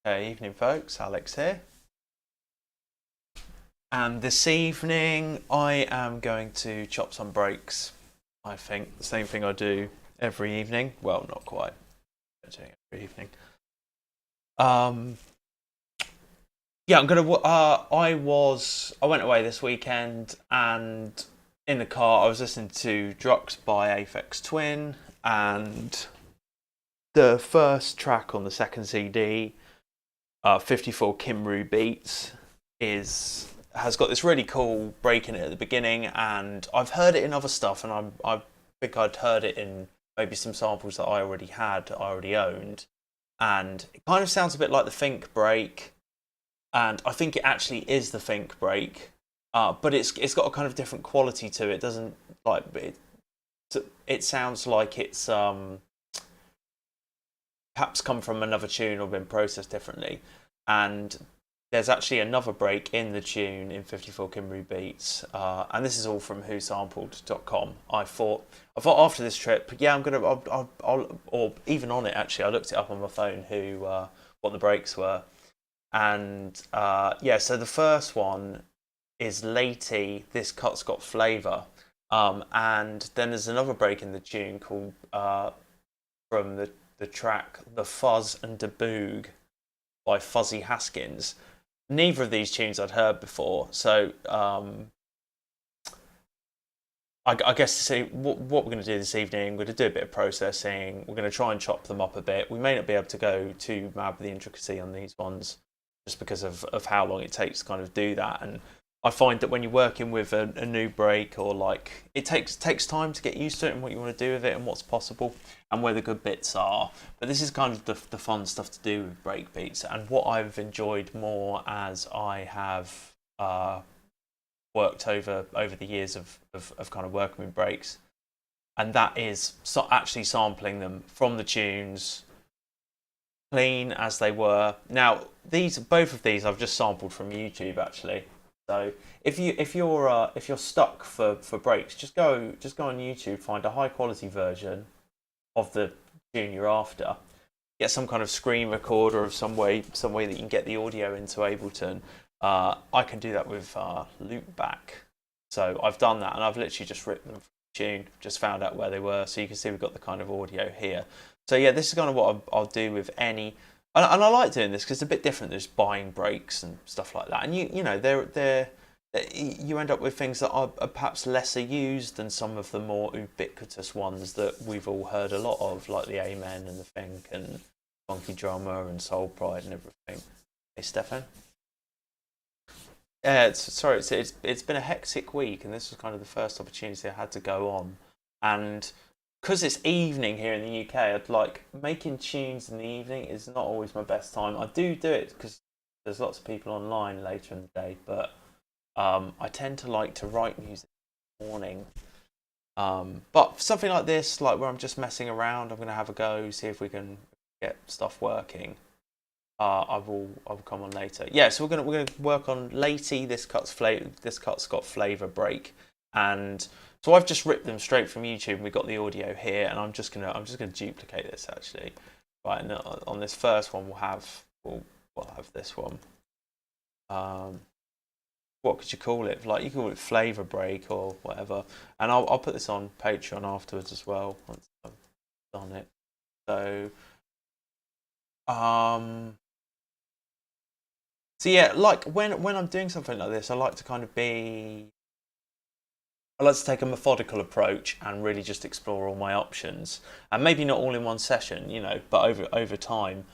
Evening, folks. Alex here. And this evening, I am going to chop some breaks. I think the same thing I do every evening. Well, not quite. I'm doing it every evening. Yeah, I'm gonna. I went away this weekend, and in the car, I was listening to Drux by Aphex Twin, and the first track on the second CD, 54 Cymru beats, has got this really cool break in it at the beginning, and I've heard it in other stuff, and I think I'd heard it in maybe some samples that I already owned, and it kind of sounds a bit like the Think break, and I think it actually is the Think break, but it's got a kind of different quality to it. It doesn't like it sounds like it's perhaps come from another tune or been processed differently. And there's actually another break in the tune in 54 Cymru Beats, and this is all from whosampled.com. I thought after this trip, yeah, I'll or even on it actually, I looked it up on my phone what the breaks were, and yeah, so the first one is Latee, This Cut's Got Flavour, and then there's another break in the tune called from the track The Fuzz and the Boog by Fuzzy Haskins. Neither of these tunes I'd heard before, so I guess to see what we're going to do this evening, we're going to do a bit of processing, we're going to try and chop them up a bit. We may not be able to go too mad with the intricacy on these ones, just because of how long it takes to kind of do that. And I find that when you're working with a new break, or like it takes time to get used to it and what you want to do with it and what's possible and where the good bits are. But this is kind of the fun stuff to do with break beats, and what I've enjoyed more as I have worked over the years of kind of working with breaks, and that is actually sampling them from the tunes, clean as they were. Now both of these I've just sampled from YouTube actually. So if you're stuck for breaks, just go on YouTube, find a high quality version of the tune you're after. Get some kind of screen recorder of some way that you can get the audio into Ableton. I can do that with Loopback. So I've done that, and I've literally just ripped them from the tune, just found out where they were. So you can see we've got the kind of audio here. So yeah, this is kind of what I'll do with any. And I like doing this because it's a bit different than just buying breaks and stuff like that. And you know you end up with things that are perhaps lesser used than some of the more ubiquitous ones that we've all heard a lot of, like the Amen and the Think and Funky Drummer and Soul Pride and everything. Hey, Stefan. It's been a hectic week, and this was kind of the first opportunity I had to go on, and because it's evening here in the UK, I'd like making tunes in the evening is not always my best time. I do it because there's lots of people online later in the day, but I tend to like to write music in the morning. But for something like this, like where I'm just messing around, I'm going to have a go, see if we can get stuff working. I will come on later. Yeah, so we're gonna work on Latee, This Cut's Got Flavour break, and so I've just ripped them straight from YouTube, and we've got the audio here, and I'm just gonna duplicate this actually. Right, and on this first one we'll have this one. What could you call it? Like you call it Flavour break or whatever, and I'll put this on Patreon afterwards as well once I've done it. So so yeah, like when I'm doing something like this, I like to take a methodical approach and really just explore all my options, and maybe not all in one session, but over time.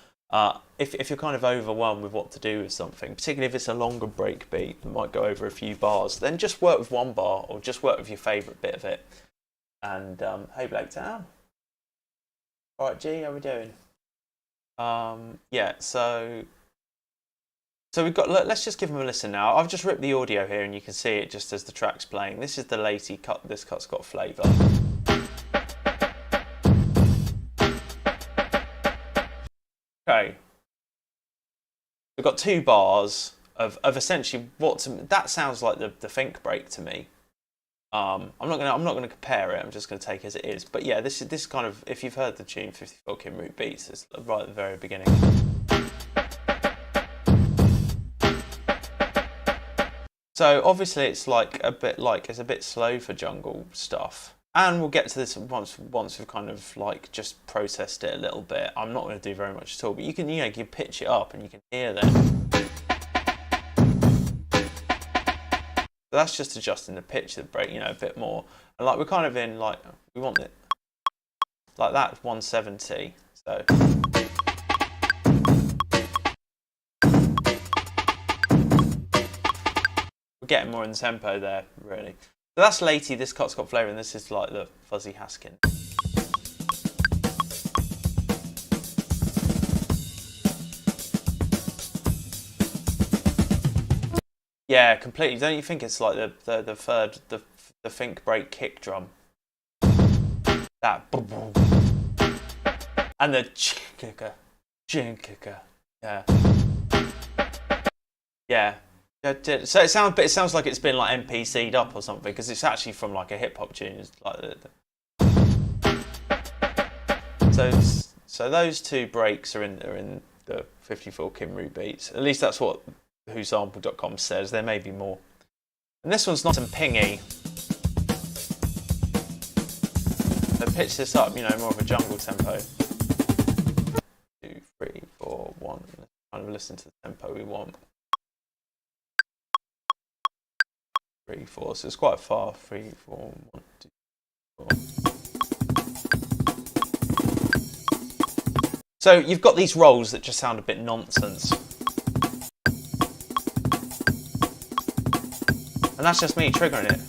If you're kind of overwhelmed with what to do with something, particularly if it's a longer break beat that might go over a few bars, then just work with one bar or just work with your favourite bit of it. And hey, Blake Town. All right, G, how we doing? Yeah, so we've got. Let's just give them a listen now. I've just ripped the audio here, and you can see it just as the track's playing. This is the Latee cut. This cut's got flavour. Okay, we've got 2 bars of essentially that sounds like the Think break to me. I'm not gonna compare it. I'm just gonna take it as it is. But yeah, this kind of, if you've heard the tune 54 Cymru Beats, it's right at the very beginning. So obviously it's it's a bit slow for jungle stuff. And we'll get to this once we've kind of like just processed it a little bit. I'm not going to do very much at all, but you can you pitch it up and you can hear them. So that's just adjusting the pitch of the break, a bit more. And like we're kind of in like we want it like that 170. So we're getting more in the tempo there, really. So that's Latee, this cut's got flavour, and this is like the fuzzy Haskins. Yeah, completely. Don't you think it's like the third, the think break kick drum? That and the kicker, yeah. Yeah. So it sounds like it's been like NPC'd up or something, because it's actually from like a hip hop tune. It's like so those two breaks are in the 54 Cymru beats. At least that's what whosample.com says. There may be more. And this one's not some pingy. So pitch this up, more of a jungle tempo. 2, 3, 4, 1. Let's kind of listen to the tempo we want. 3, 4. So it's quite far. 3, 4, 1, 2, 4. So you've got these rolls that just sound a bit nonsense. And that's just me triggering it.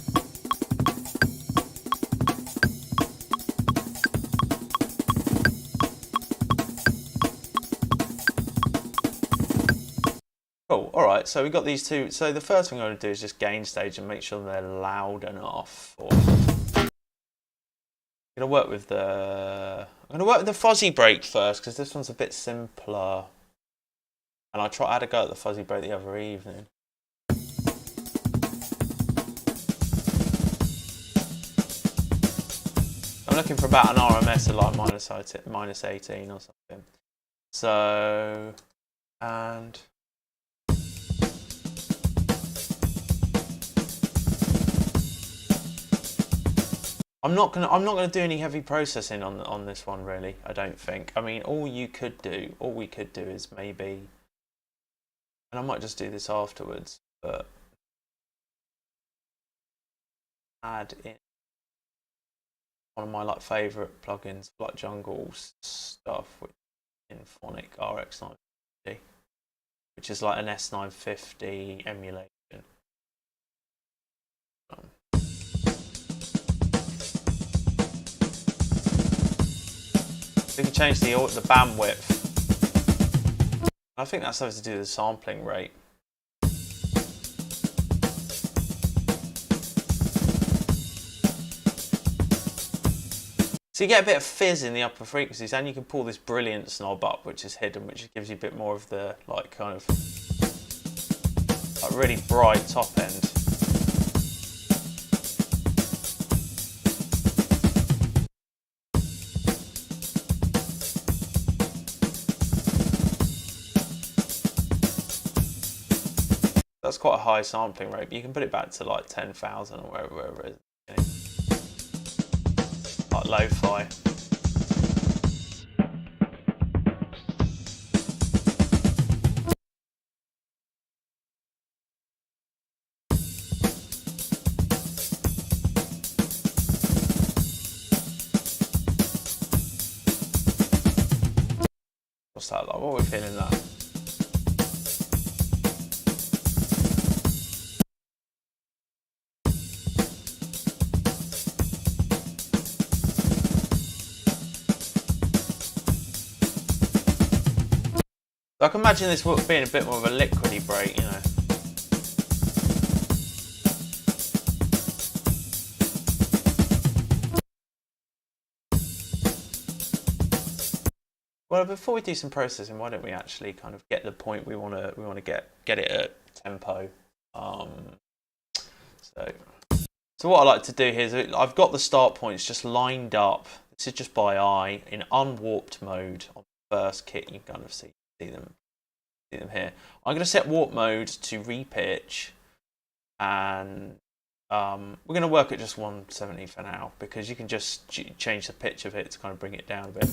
Cool, alright, so we've got these two. So the first thing I'm going to do is just gain stage and make sure they're loud enough. I'm going to work with the fuzzy break first, because this one's a bit simpler. And I had a go at the fuzzy break the other evening. I'm looking for about an RMS of like minus 18 or something. So, and I'm not gonna do any heavy processing on this one, really. I don't think. I mean, all we could do is maybe, and I might just do this afterwards, but add in one of my like favorite plugins, like jungle stuff, which is Phonic RX950, which is like an S950 emulation. We can change the bandwidth. I think that's something to do with the sampling rate. So you get a bit of fizz in the upper frequencies, and you can pull this brilliance knob up, which is hidden, which gives you a bit more of the like kind of like really bright top end. That's quite a high sampling rate, but you can put it back to like 10,000 or wherever it is. Like lo-fi. What's that like? What are we feeling that? I can imagine this being a bit more of a liquidy break, Well, before we do some processing, why don't we actually kind of get the point we want to get it at tempo. So what I like to do here is I've got the start points just lined up. This is just by eye in unwarped mode on the first kit. You can kind of see them here. I'm going to set warp mode to repitch, and we're going to work at just 170 for now, because you can just change the pitch of it to kind of bring it down a bit.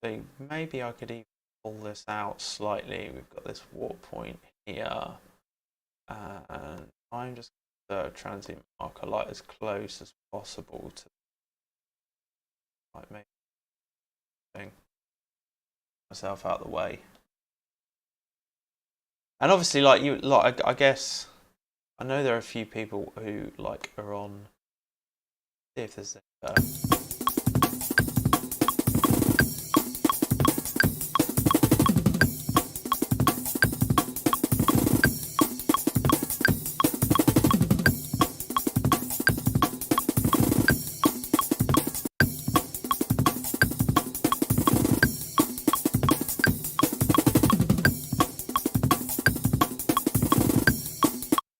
So maybe I could even pull this out slightly. We've got this warp point here, and I'm just going to transient marker light as close as possible to like make myself out of the way. And obviously, I guess I know there are a few people who are on. See if there's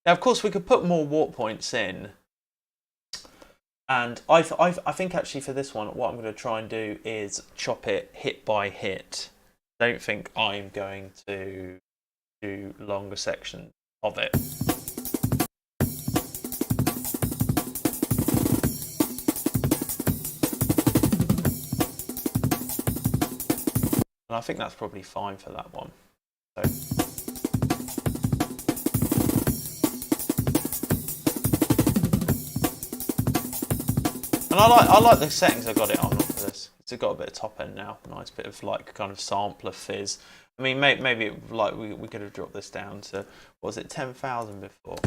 Now, of course, we could put more warp points in, and I think actually for this one, what I'm going to try and do is chop it hit by hit. I don't think I'm going to do longer sections of it. And I think that's probably fine for that one. So. And I like the settings I got it on for this. It's got a bit of top end now, nice bit of kind of sampler fizz. I mean, maybe we could have dropped this down to, what was it, 10,000 before?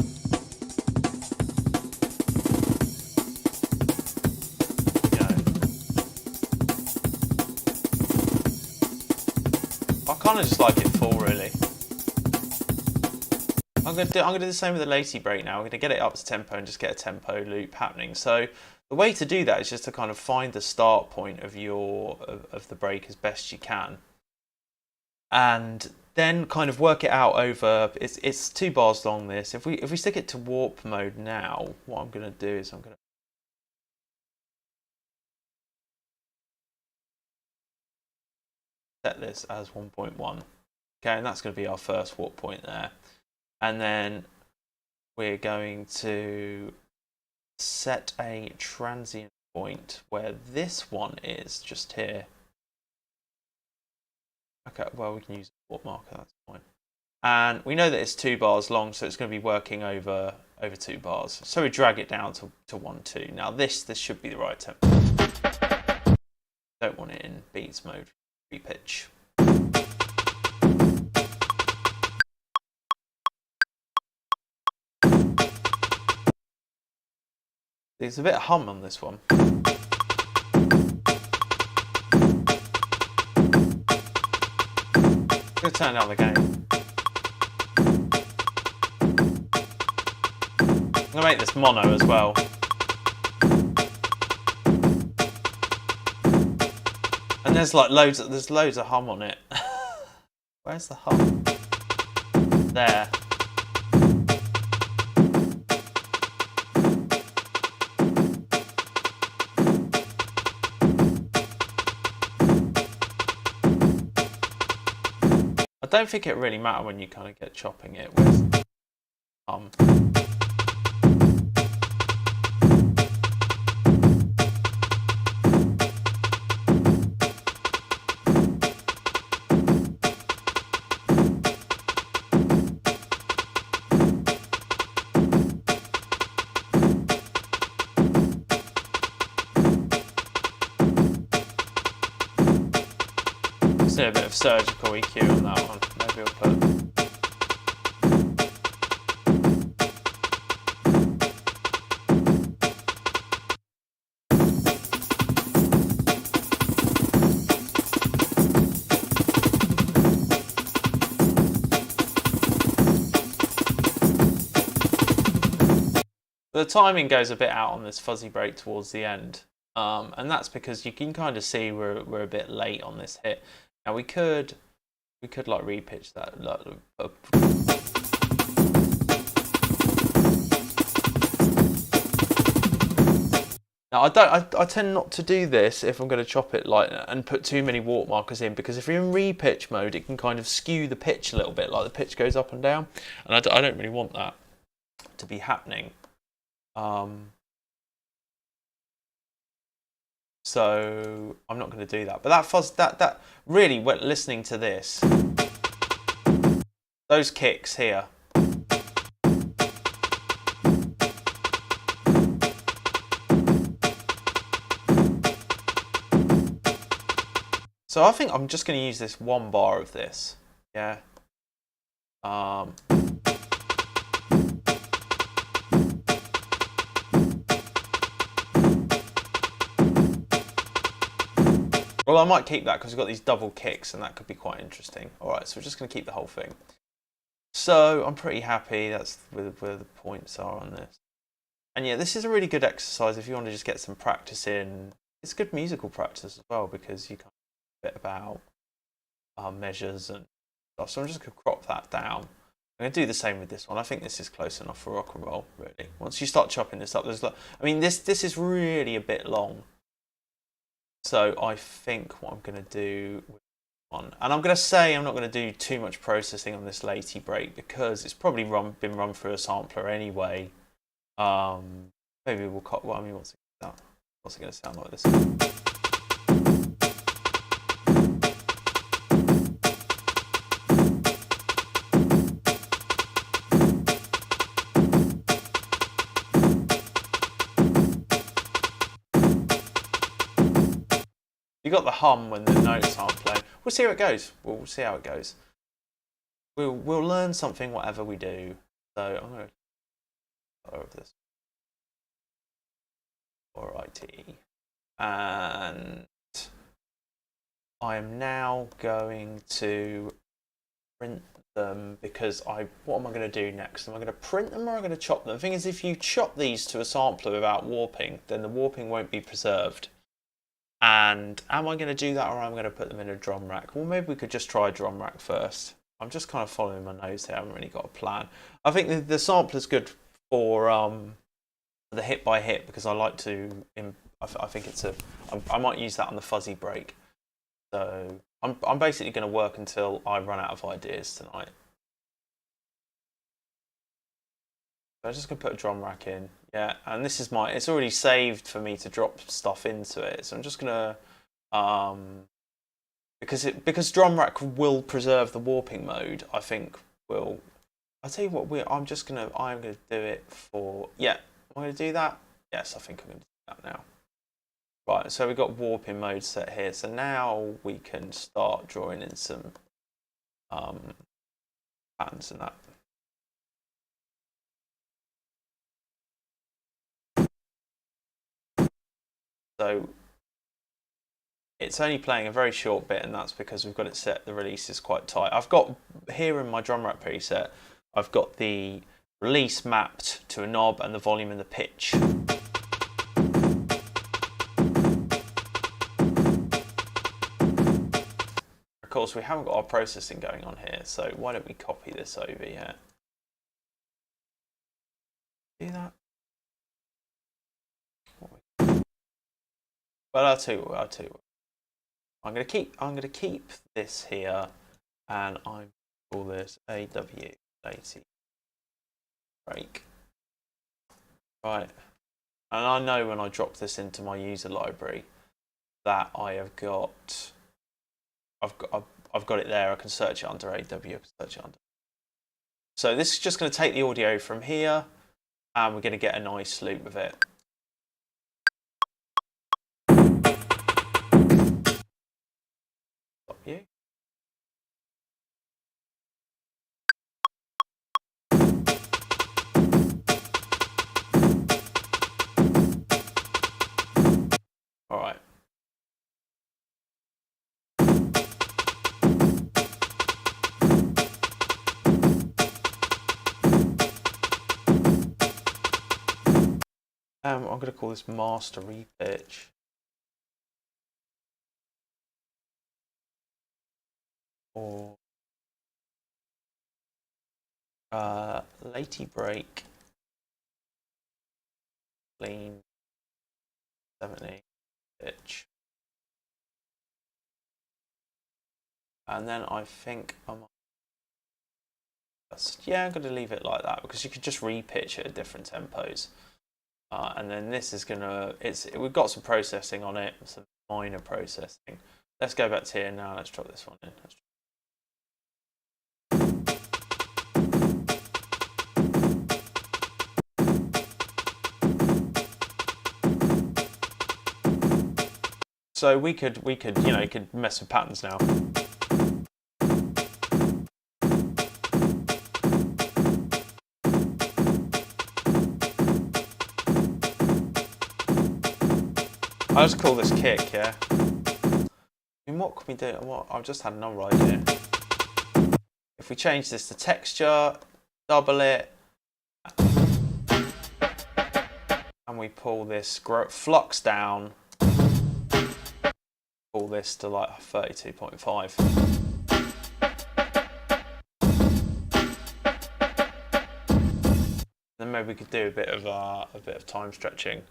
I kind of just like it full, really. I'm gonna do the same with the Latee break now. I'm gonna get it up to tempo and just get a tempo loop happening. So the way to do that is just to kind of find the start point of the break as best you can, and then kind of work it out over. It's 2 bars long. This if we stick it to warp mode now, what I'm gonna do is I'm gonna set this as 1.1. Okay, and that's going to be our first warp point there. And then we're going to set a transient point where this one is just here. Okay, well, we can use a warp marker, that's fine. And we know that it's 2 bars long, so it's going to be working over 2 bars. So we drag it down to 1, 2. Now this should be the right tempo. Don't want it in beats mode, repitch. There's a bit of hum on this one. I'm going to turn down the gain. I'm going to make this mono as well. And there's loads of hum on it. Where's the hum? There. I don't think it really matters when you kind of get chopping it with a bit of surgical EQ on that one. Maybe we'll put. The timing goes a bit out on this fuzzy break towards the end, and that's because you can kind of see we're a bit late on this hit. Now we could We could like repitch that. Now I tend not to do this if I'm going to chop it like and put too many warp markers in, because if you're in repitch mode, it can kind of skew the pitch a little bit, like the pitch goes up and down, and I don't really want that to be happening. So I'm not going to do that. But that fuzz, that really, when listening to this, those kicks here. So I think I'm just going to use this one bar of this, yeah. Well, I might keep that because we've got these double kicks, and that could be quite interesting. All right, so we're just going to keep the whole thing. So I'm pretty happy. That's where the points are on this. And yeah, this is a really good exercise if you want to just get some practice in. It's good musical practice as well, because you can bit about measures and stuff. So I'm just going to crop that down. I'm going to do the same with this one. I think this is close enough for rock and roll, really. Once you start chopping this up, there's like, I mean, this is really a bit long. So I think what I'm going to do with one, and I'm going to say I'm not going to do too much processing on this Latee break because it's probably been run through a sampler anyway. Maybe we'll cut. Well, I mean, what's it going to sound like this? You got the hum when the notes aren't playing. We'll see how it goes. We'll see how it goes. We'll learn something whatever we do. So I'm going to start over this. Alrighty. And I am now going to print them because what am I going to do next? Am I going to print them or am I going to chop them? The thing is, if you chop these to a sampler without warping, then the warping won't be preserved. And am I going to do that, or am I going to put them in a drum rack? Well, maybe we could just try a drum rack first. I'm just kind of following my nose here. I haven't really got a plan. I think the sampler's good for the hit by hit, because I like to. I think it's I might use that on the fuzzy break. So I'm basically going to work until I run out of ideas tonight. So I'm just going to put a drum rack in. Yeah, and this is it's already saved for me to drop stuff into it. So I'm just going to, because drum rack will preserve the warping mode, I think I'll tell you what, I'm going to do it for, yeah, am I going to do that? Yes, I think I'm going to do that now. Right, so we've got warping mode set here. So now we can start drawing in some patterns and that. So it's only playing a very short bit, and that's because we've got it set, the release is quite tight. I've got here in my drum rack preset, I've got the release mapped to a knob and the volume and the pitch. Of course, we haven't got our processing going on here, so why don't we copy this over here? Do that. Well, I'll tell you what. I'm going to keep this here, and I'm call this AW Latee break. Right, and I know when I drop this into my user library that I've got it there. I can search it under AW. I can search it under. So this is just going to take the audio from here, and we're going to get a nice loop of it. Stop you. All right. I'm going to call this master repitch. Or Latee break, clean, 70 pitch. And then I think I might yeah, I'm going to leave it like that because you could just repitch it at different tempos. And then this is gonna, we've got some processing on it, some minor processing. Let's go back to here now. Let's drop this one in. So we could you could mess with patterns now. I'll just call this kick, yeah. I mean, what can we do? I've just had another idea. If we change this to texture, double it, and we pull this flux down, pull this to like 32.5. Then maybe we could do a bit of time stretching.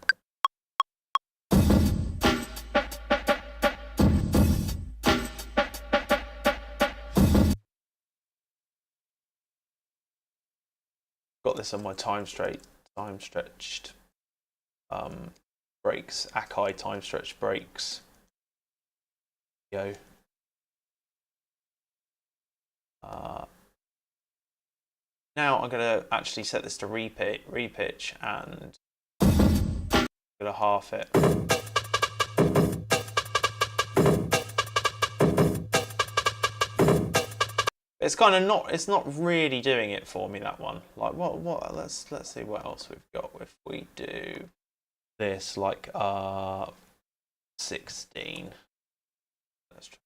Got this on my time stretched breaks, Akai time stretched breaks. Go. Now I'm going to actually set this to repitch and I'm going to half it. It's kind of not. It's not really doing it for me, that one. Like what? Let's see what else we've got. If we do this, like 16. Let's try.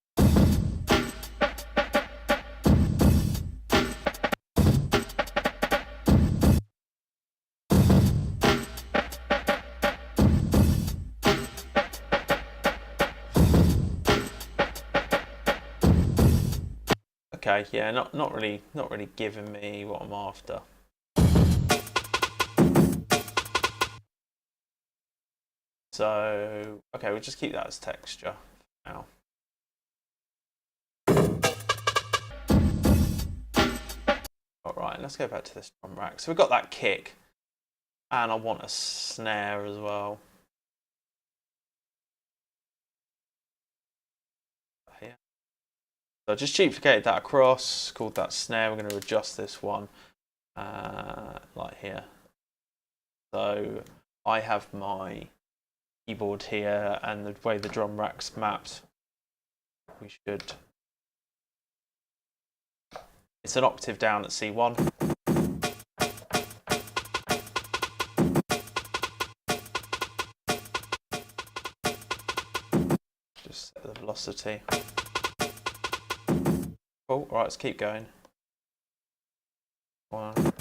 Okay, yeah, not really giving me what I'm after. So, okay, we'll just keep that as texture for now. Alright, let's go back to this drum rack. So we've got that kick, and I want a snare as well. Here. So I just duplicated that across, called that snare. We're going to adjust this one like here. So I have my keyboard here, and the way the drum rack's mapped, we should. It's an octave down at C1. Just set the velocity. Cool. Right, let's keep going. 1.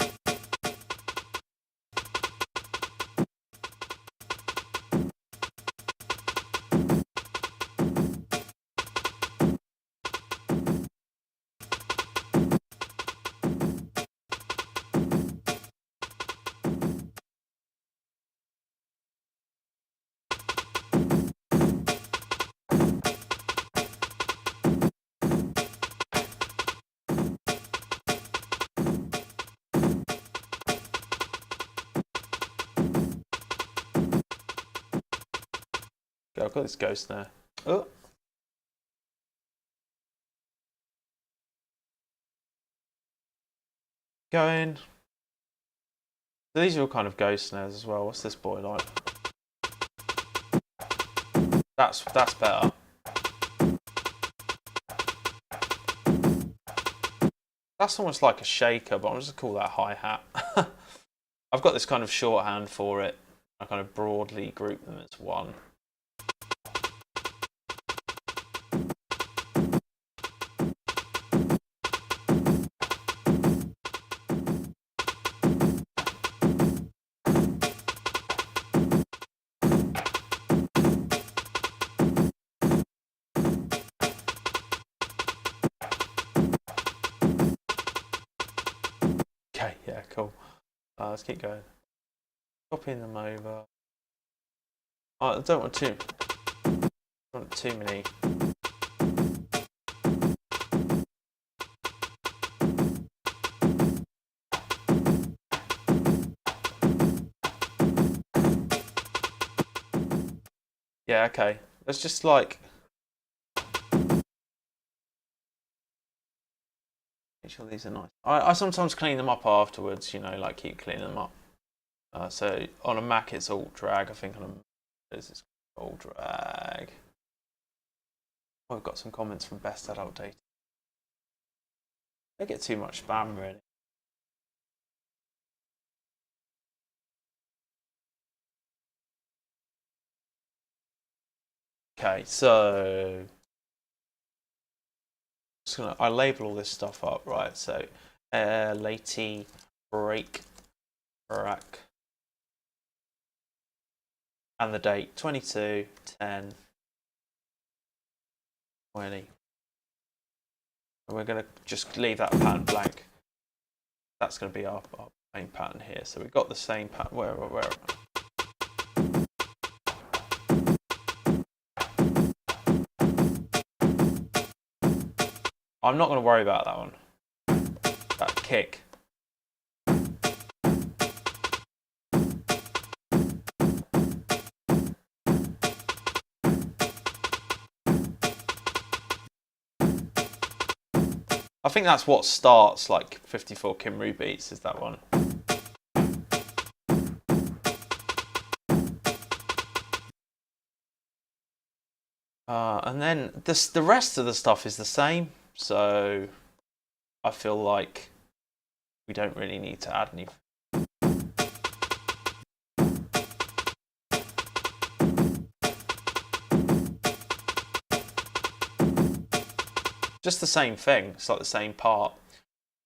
I've got this ghost there. Oh. Going. So these are all kind of ghost snares as well. What's this boy like? That's better. That's almost like a shaker, but I'm just gonna call that hi-hat. I've got this kind of shorthand for it. I kind of broadly group them as one. Okay, Yeah, cool. Let's keep going. Copying them over. I don't want too many. Yeah, okay. Let's just like make sure these are nice. I sometimes clean them up afterwards, you know, like keep cleaning them up. So on a Mac it's alt drag. I think on a this is alt drag. Oh, I've got some comments from Best Adult Data. They get too much spam really. Okay, so I label all this stuff up, right? So Latee break rack and the date 22/10/20. And we're going to just leave that pattern blank. That's going to be our main pattern here. So we've got the same pattern. Where? I'm not going to worry about that one. That kick. I think that's what starts like 54 Cymru beats, is that one. And then the rest of the stuff is the same, so I feel like we don't really need to add anything. Just the same thing, it's like the same part.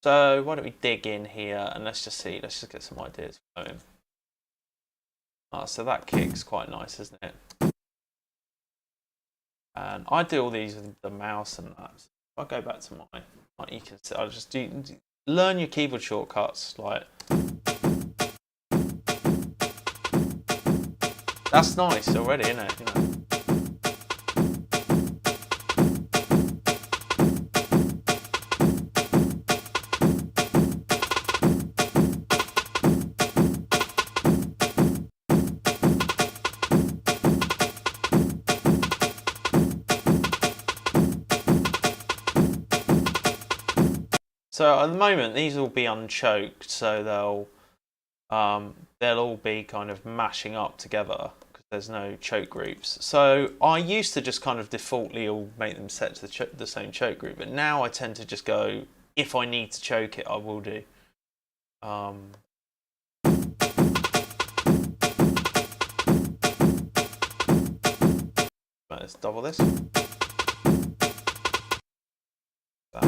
So why don't we dig in here and let's just get some ideas going. So that kick's quite nice, isn't it? And I do all these with the mouse and that. So if I go back to you can see, I just learn your keyboard shortcuts. Like that's nice already, isn't it? You know. So at the moment, these will be unchoked, so they'll all be kind of mashing up together because there's no choke groups. So I used to just kind of defaultly all make them set to the same choke group, but now I tend to just go, if I need to choke it, I will do. Let's double this. That.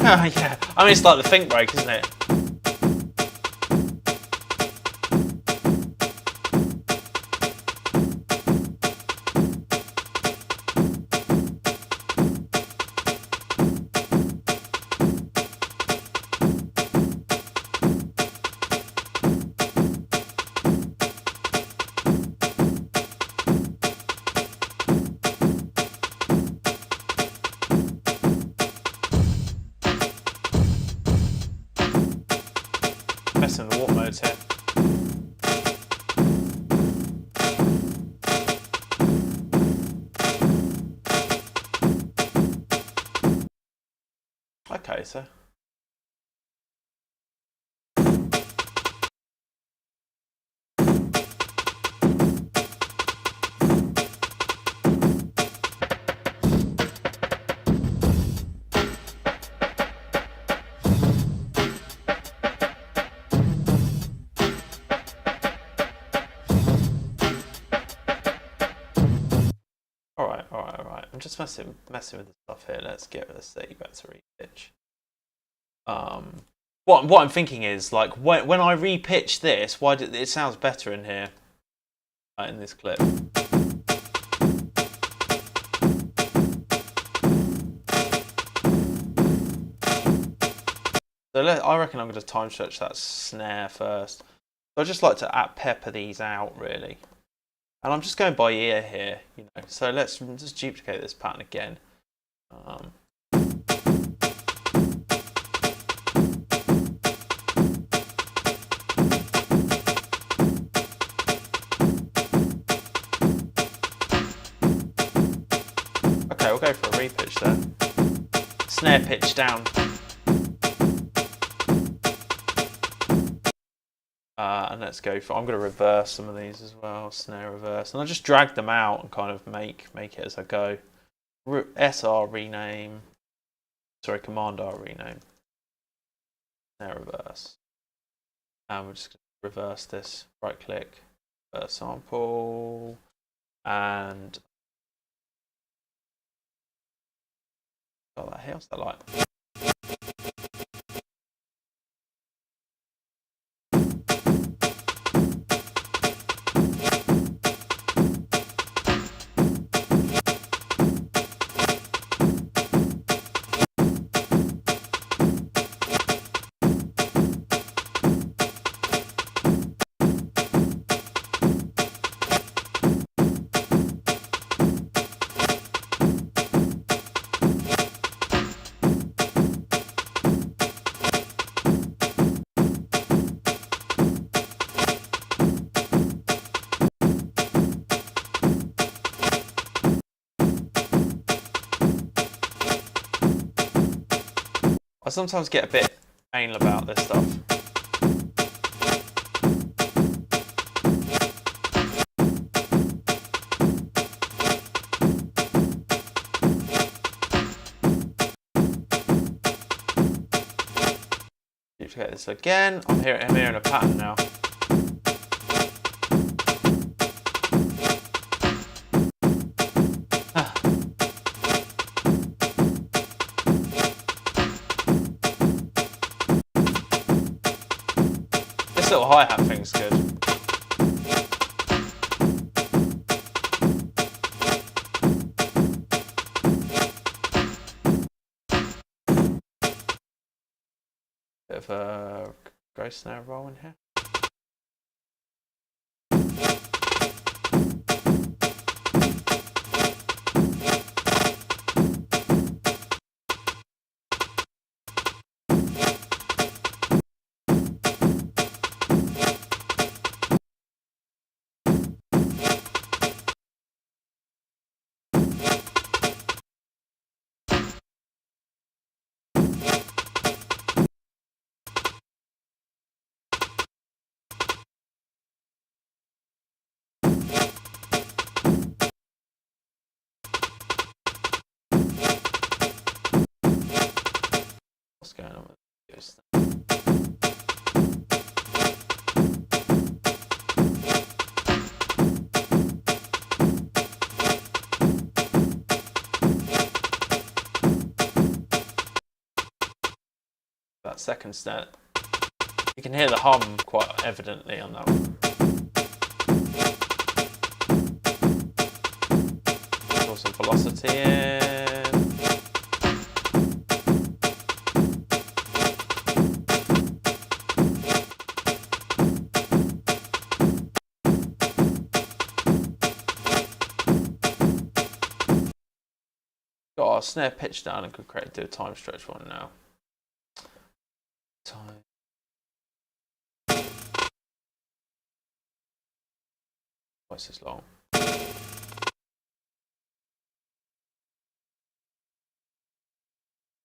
Yeah, I mean it's like the think break, isn't it? messing with the warp modes here. Okay, so alright. I'm just messing with the stuff here. Let's see back to repitch. What I'm thinking is, like, when I repitch this, why did it sounds better in here, in this clip. So I reckon I'm going to time stretch that snare first. So I just like to pepper these out, really. And I'm just going by ear here, you know. So let's just duplicate this pattern again. Okay, we'll go for a repitch there. Snare pitch down. And let's go for, I'm going to reverse some of these as well, snare reverse. And I'll just drag them out and kind of make it as I go. SR rename, sorry, Command R rename. Snare reverse. And we're just going to reverse this, right click, reverse sample, and got that here, what's that like? I sometimes get a bit anal about this stuff. Duplicate this again. I'm hearing a pattern now. This little hi-hat thing's good. Bit of a gross snare roll in here. What's going on with this? That second snare, you can hear the hum quite evidently on that one. Draw some velocity in. Got our snare pitch down and could do a time stretch one now. Time. twice as long.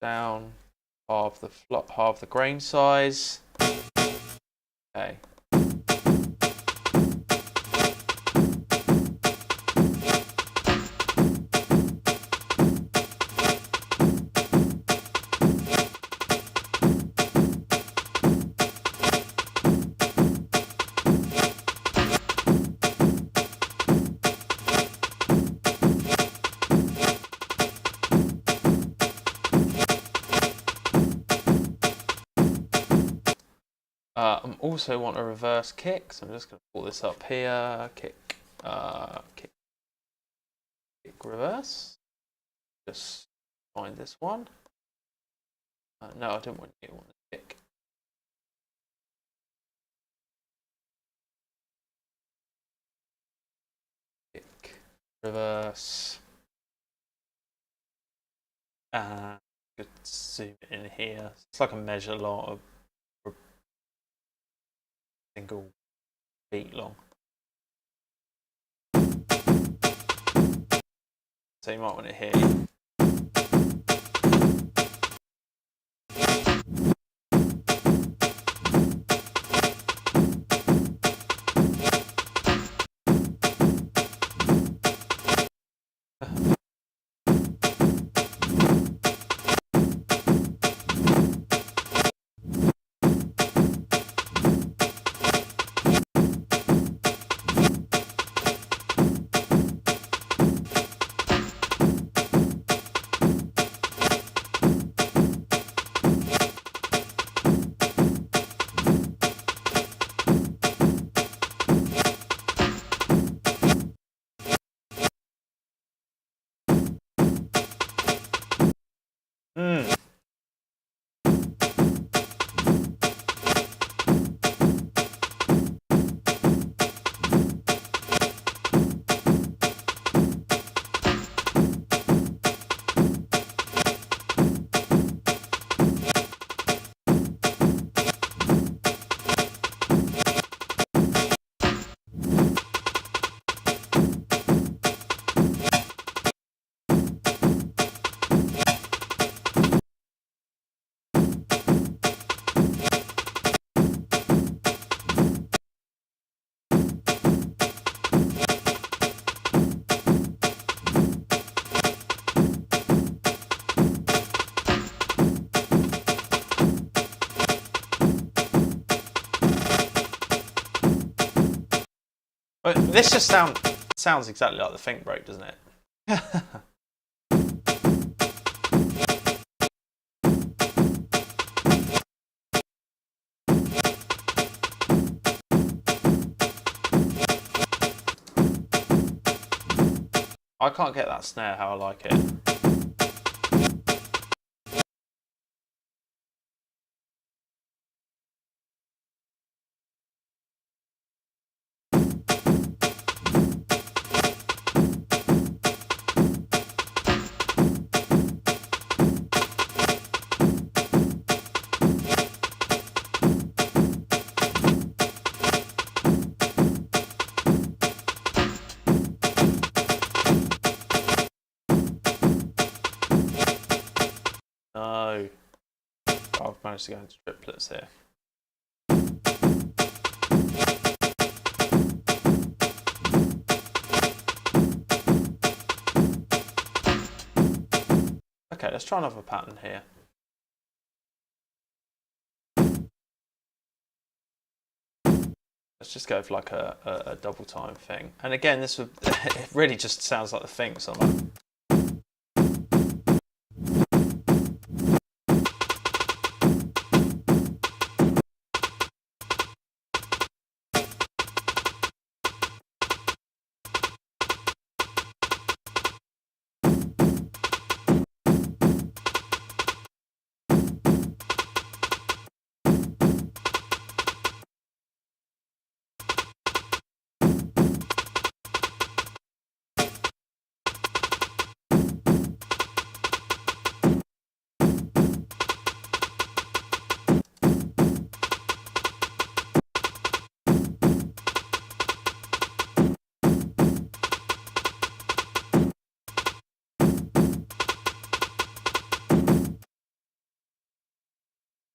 Down, halve the grain size. Okay. I also want a reverse kick, so I'm just going to pull this up here. Kick, kick, reverse. Just find this one. No, I don't want you. I want the kick. Kick, reverse. Could zoom in here. It's like a measure lot of single beat long. So you might want to hear. This just sounds exactly like the Think break, doesn't it? I can't get that snare how I like it. No. I've managed to go into triplets here. Okay, let's try another pattern here. Let's just go for like a double time thing. And again, this would it really just sounds like the Think, so I'm like,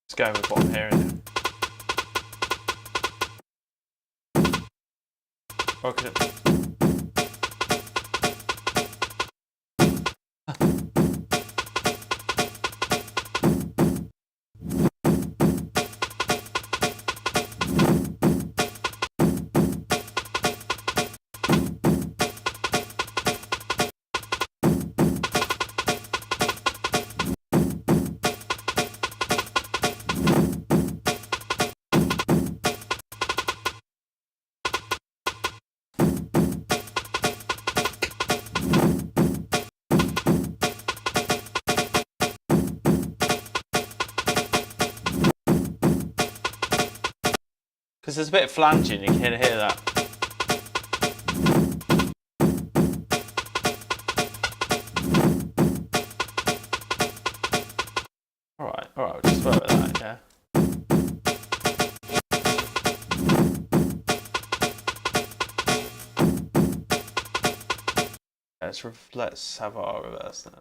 Just going with what I'm hearing. Or could it... Because there's a bit of flanging, you can hear that. Alright, we'll just work with that, yeah. Let's have our reverse then.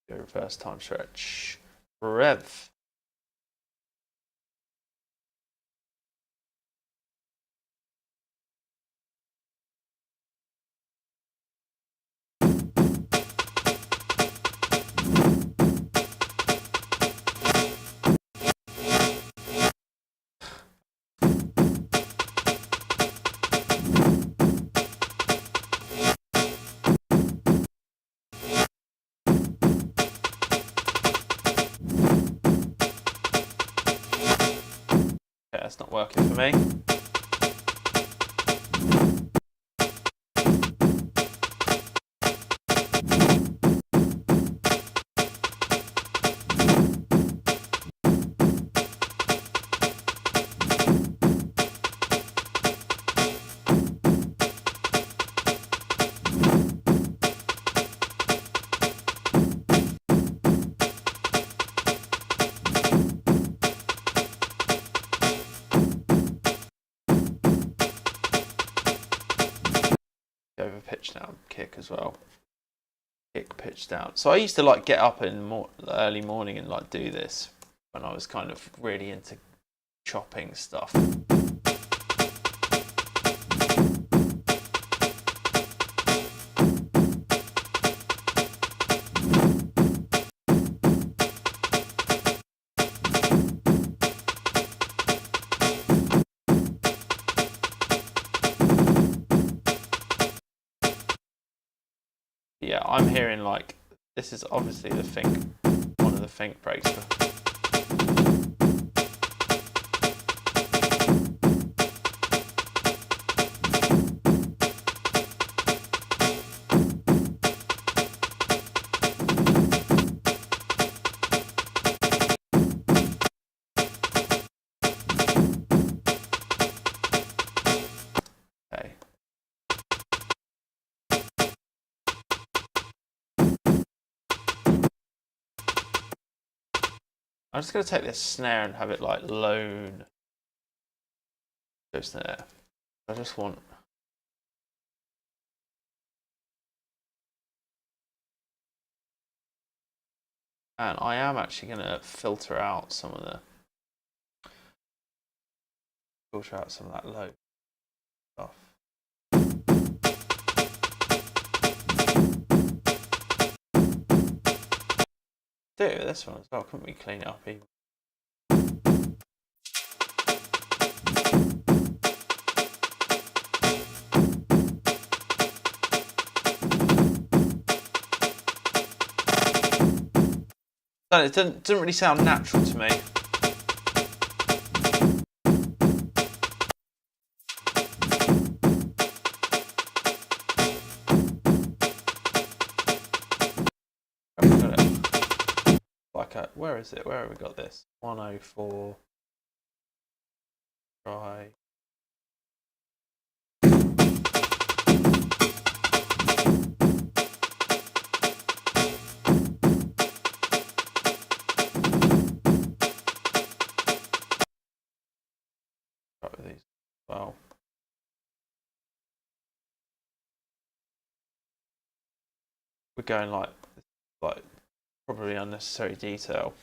Go reverse time stretch. Rev. It's not working for me. Over pitch down kick as well. Kick pitch down. So I used to like get up in the early morning and like do this when I was kind of really into chopping stuff. Yeah, I'm hearing like this is obviously the think, one of the think breaks. Okay. I'm just going to take this snare and have it like lone. Goes there. I just want. And I am actually going to filter out some of that low stuff. Do this one as well, couldn't we clean it up even? It didn't really sound natural to me. Where is it? Where have we got this? 104. Try. we're going like probably unnecessary detail.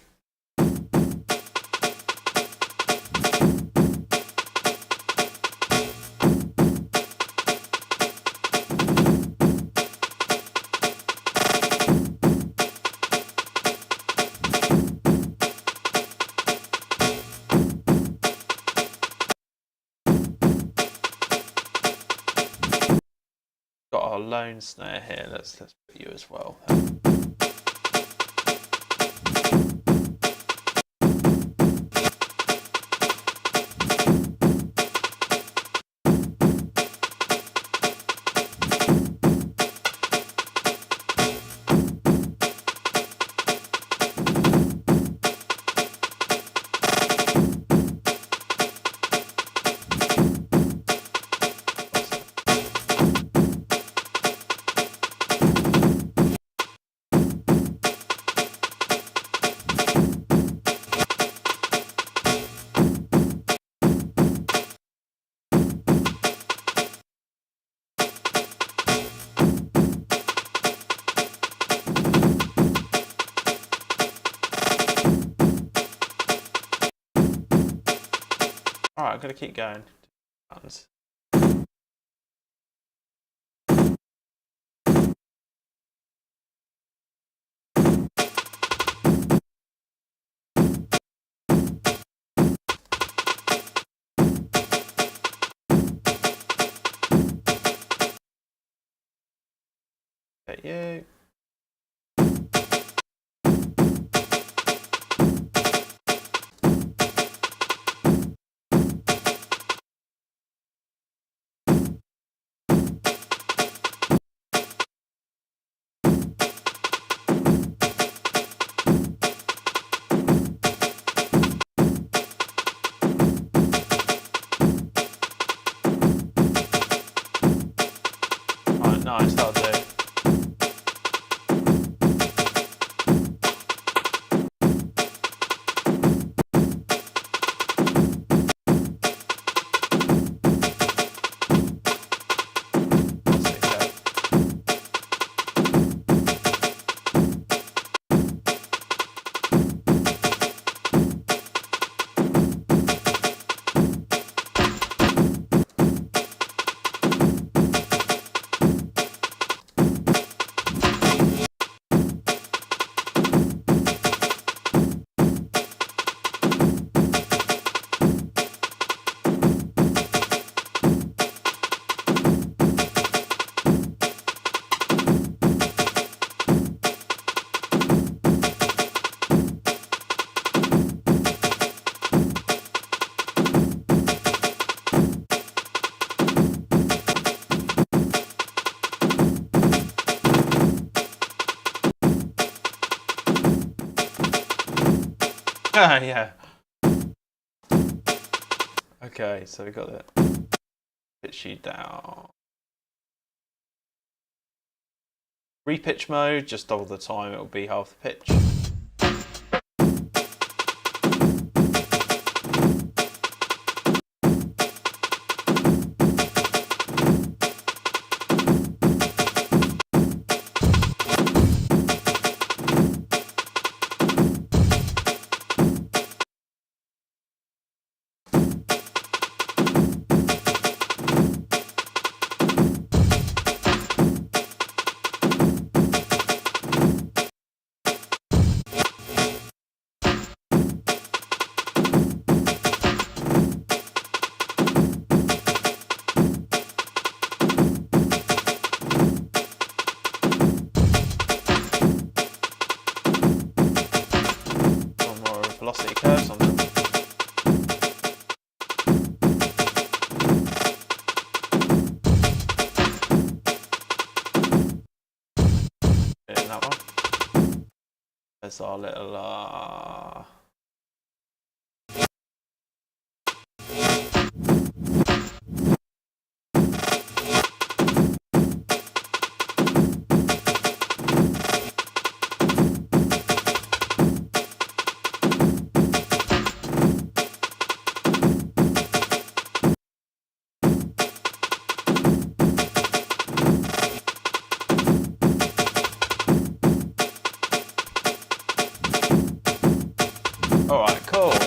Got our lone snare here. Let's put you as well. Alright, I'm going to keep going. Get you. Alright, nice, that'll do. Yeah. Okay, so we got it. Pitch you down. Repitch mode, just double the time, it'll be half the pitch. Velocity curves on them. In that one. There's our little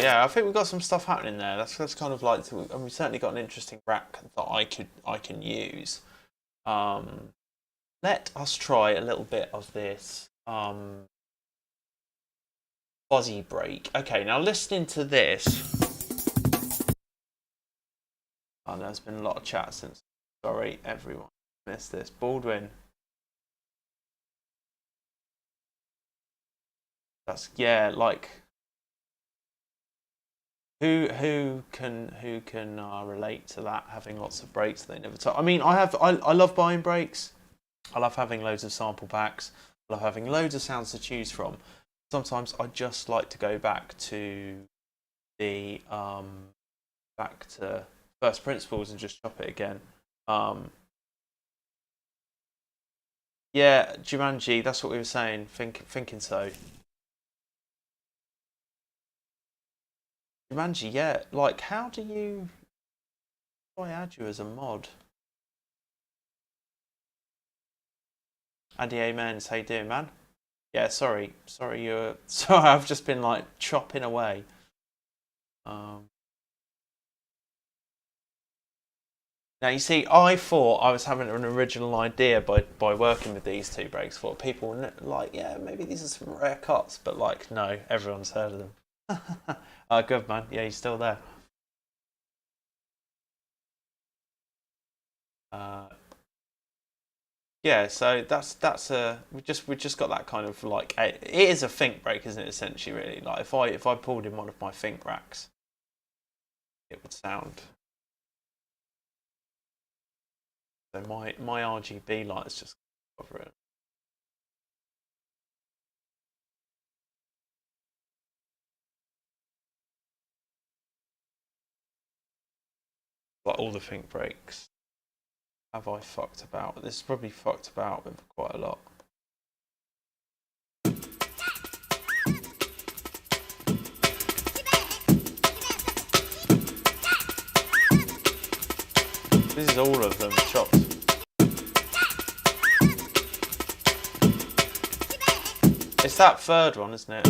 yeah, I think we've got some stuff happening there. That's kind of like, and we've certainly got an interesting rack that I can use. Let us try a little bit of this fuzzy break. Okay, now listening to this. Oh, there's been a lot of chat since. Sorry, everyone missed this. Baldwin. That's yeah, like who can relate to that, having lots of breaks they never touch. I mean, I love buying breaks. I love having loads of sample packs. I love having loads of sounds to choose from. Sometimes I just like to go back to the back to first principles and just chop it again. Yeah, Jumanji, that's what we were saying. Thinking so. Jumanji, yeah. Like, how do I add you as a mod? Andy Amens, how you doing, man? Yeah, sorry, you're sorry. I've just been like chopping away. Now you see, I thought I was having an original idea by working with these two breaks. For people like, yeah, maybe these are some rare cuts, but like, no, everyone's heard of them. Good man, yeah, he's still there. Yeah, so that's a we just got that kind of like it is a think break, isn't it? Essentially, really, like if I pulled in one of my think racks, it would sound. So my RGB lights just cover it. Like all the think breaks. Have I fucked about? This is probably fucked about with quite a lot. This is all of them chopped. It's that third one, isn't it?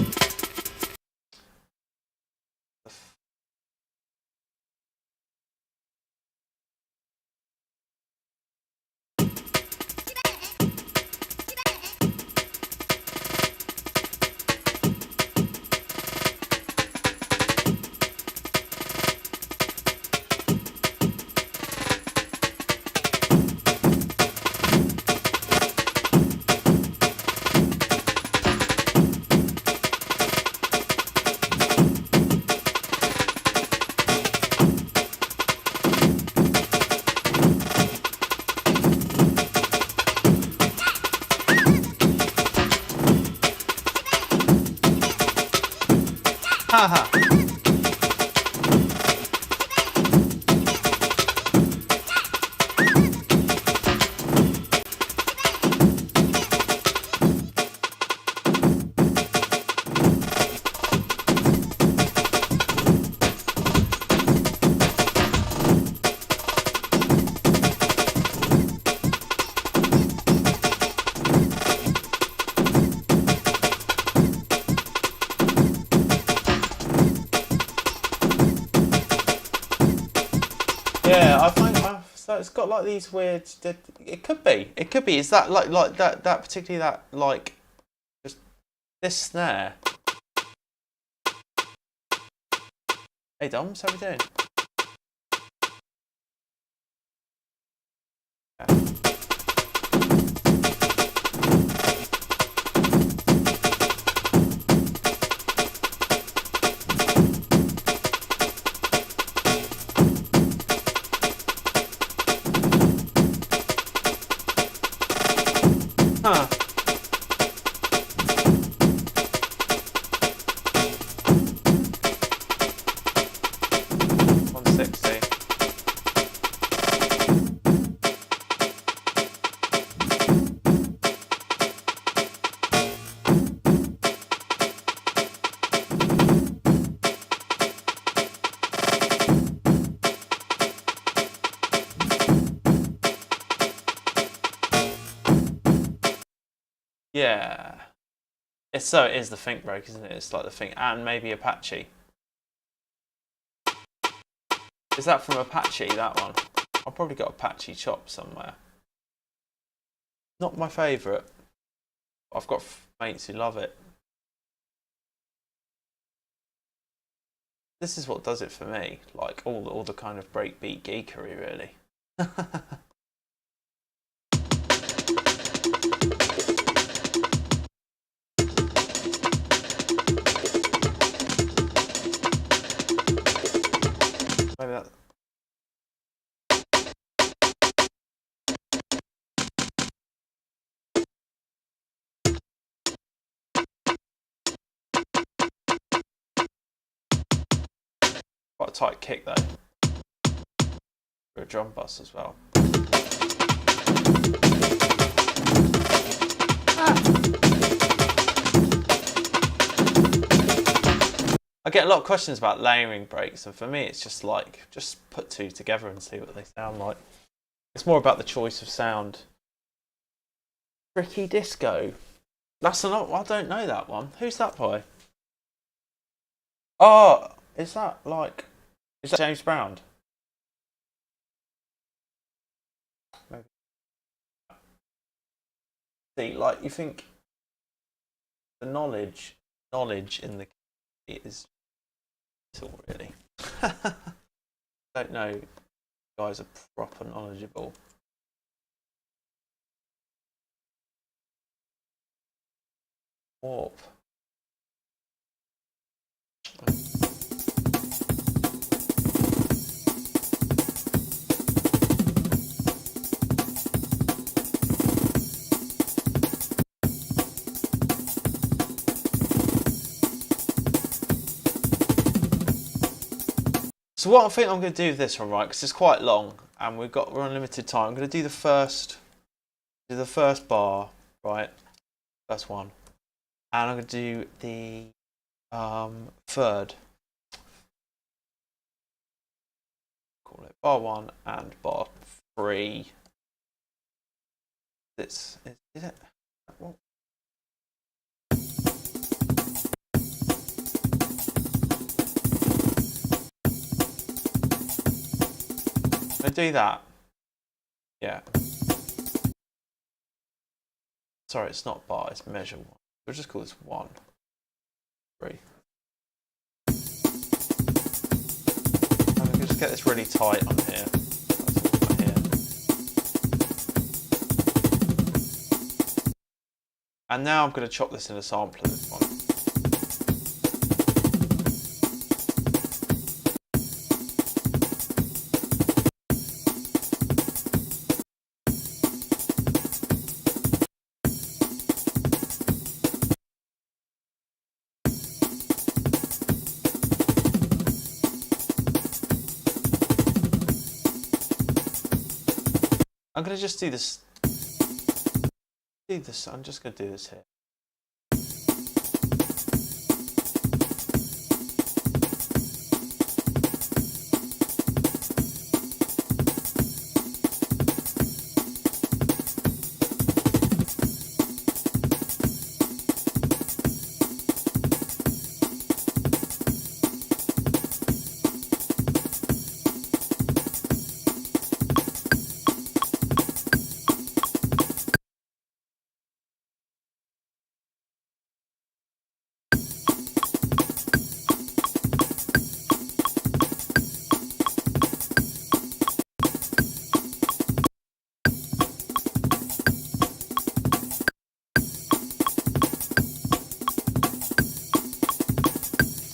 Haha. Yeah, I find so it's got like these weird. It could be. It could be. Is that like that particularly that like just this snare? Hey Doms, how we doing? Yeah. Huh. Yeah. It's so it is the think break, isn't it? It's like the think and maybe Apache. Is that from Apache, that one? I've probably got Apache chop somewhere. Not my favourite. I've got mates who love it. This is what does it for me. Like all the kind of breakbeat geekery, really. Maybe that. Quite a tight kick though. For a drum bus as well. I get a lot of questions about layering breaks, and for me it's just like, just put two together and see what they sound like. It's more about the choice of sound. Tricky Disco. That's not. I don't know that one. Who's that by? Oh, is that James Brown? Maybe. See, like you think the knowledge in the key is all really. I don't know. You guys are proper knowledgeable. Warp. So what I think I'm going to do with this one, right, because it's quite long and we're on limited time. I'm going to do the first bar, right, first one, and I'm going to do the third. Call it bar 1 and bar 3. Is it? What? I do that. Yeah. Sorry, it's not bar, it's measure 1. We'll just call this 1, 3. And we can just get this really tight on here. That's all here. And now I'm going to chop this in a sampler, this one. I'm going to just do this. I'm just going to do this here.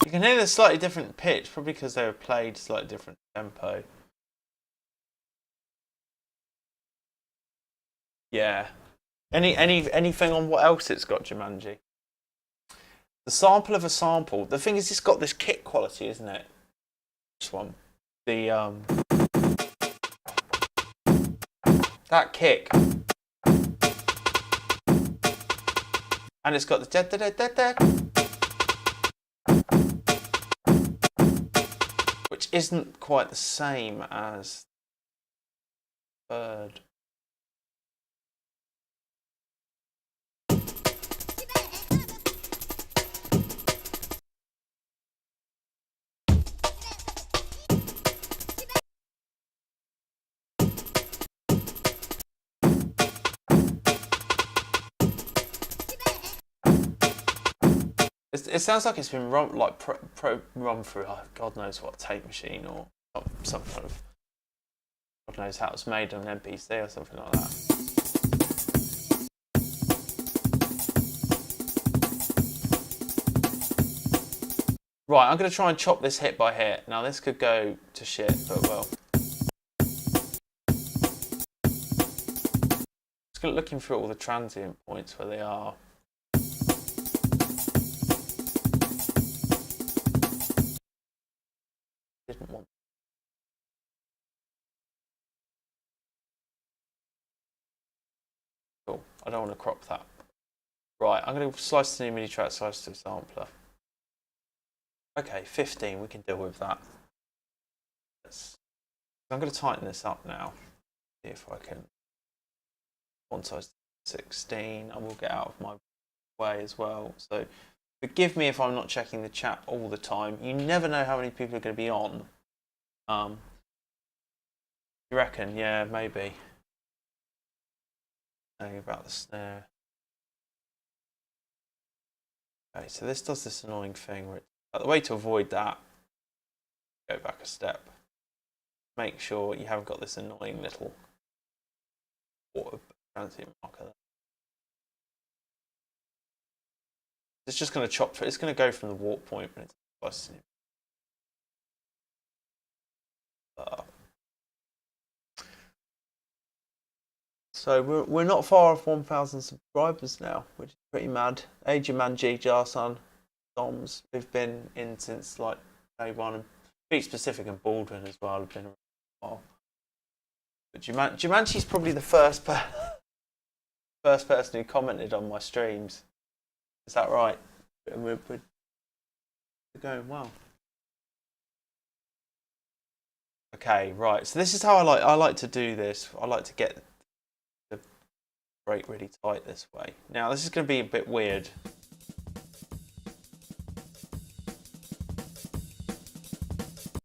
You can hear the slightly different pitch, probably because they were played slightly different tempo. Yeah. Anything on what else it's got, Jumanji? The sample of a sample. The thing is, it's got this kick quality, isn't it? This one. The that kick. And it's got the da da da da da, which isn't quite the same as third. it sounds like it's been run like run through God knows what tape machine or some kind of God knows how it's made on an NPC or something like that. Right, I'm going to try and chop this hit by hit. Now this could go to shit, but well. Just looking through all the transient points where they are. Didn't want. Cool. I don't want to crop that. Right, I'm going to slice the new MIDI track, slice to the sampler. Okay, 15, we can deal with that. I'm going to tighten this up now. See if I can. One size 16. I will get out of my way as well. So forgive me if I'm not checking the chat all the time. You never know how many people are going to be on. You reckon? Yeah, maybe. Saying about the snare. Okay, so this does this annoying thing where the way to avoid that, go back a step. Make sure you haven't got this annoying little water transient marker there. It's just going to chop through. It's going to go from the warp point when it's slicing it. So we're not far off 1,000 subscribers now, which is pretty mad. Adrian Manji, Jarsan, Doms, we've been in since like day one. And Beat Specific and Baldwin as well have been around a while. But Jumanji's probably the first person who commented on my streams. Is that right? We're going well. Okay, right. So this is how I like to do this. I like to get the break really tight this way. Now this is going to be a bit weird.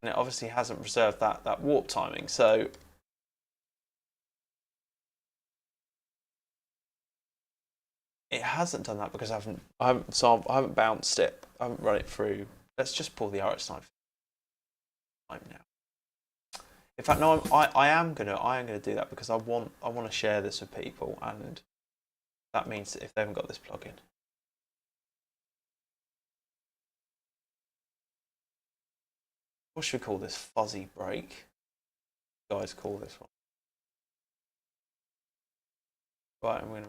And it obviously hasn't preserved that warp timing. So it hasn't done that because I haven't bounced it. I haven't run it through. Let's just pull the RX knife time now. In fact, no, I am gonna do that because I want to share this with people, and that means that if they haven't got this plugin, what should we call this? Fuzzy break. You guys call this one. Right, I'm gonna.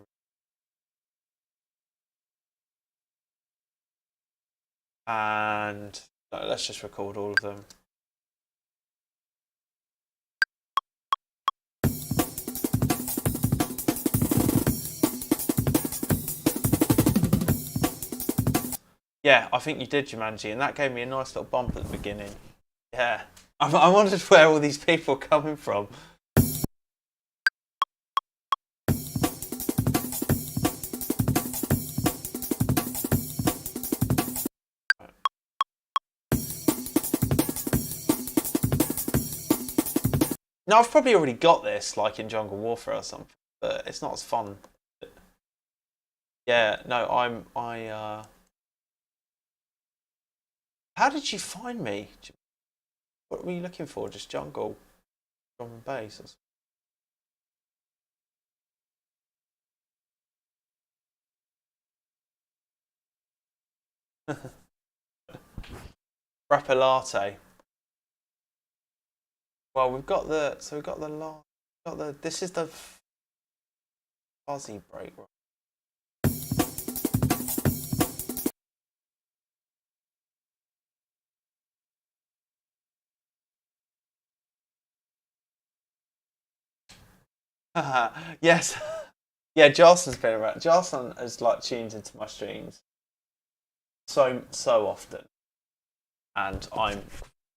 And no, let's just record all of them. Yeah, I think you did, Jumanji, and that gave me a nice little bump at the beginning. Yeah, I wondered where all these people are coming from. Now I've probably already got this, like in Jungle Warfare or something, but it's not as fun. Yeah, no, How did you find me? What were you looking for? Just jungle, drum and bass? Rapper Latte. Well, we've got the this is the fuzzy break. Yes. Yeah, Jarson's been around. Jarson has like tuned into my streams so often, and I'm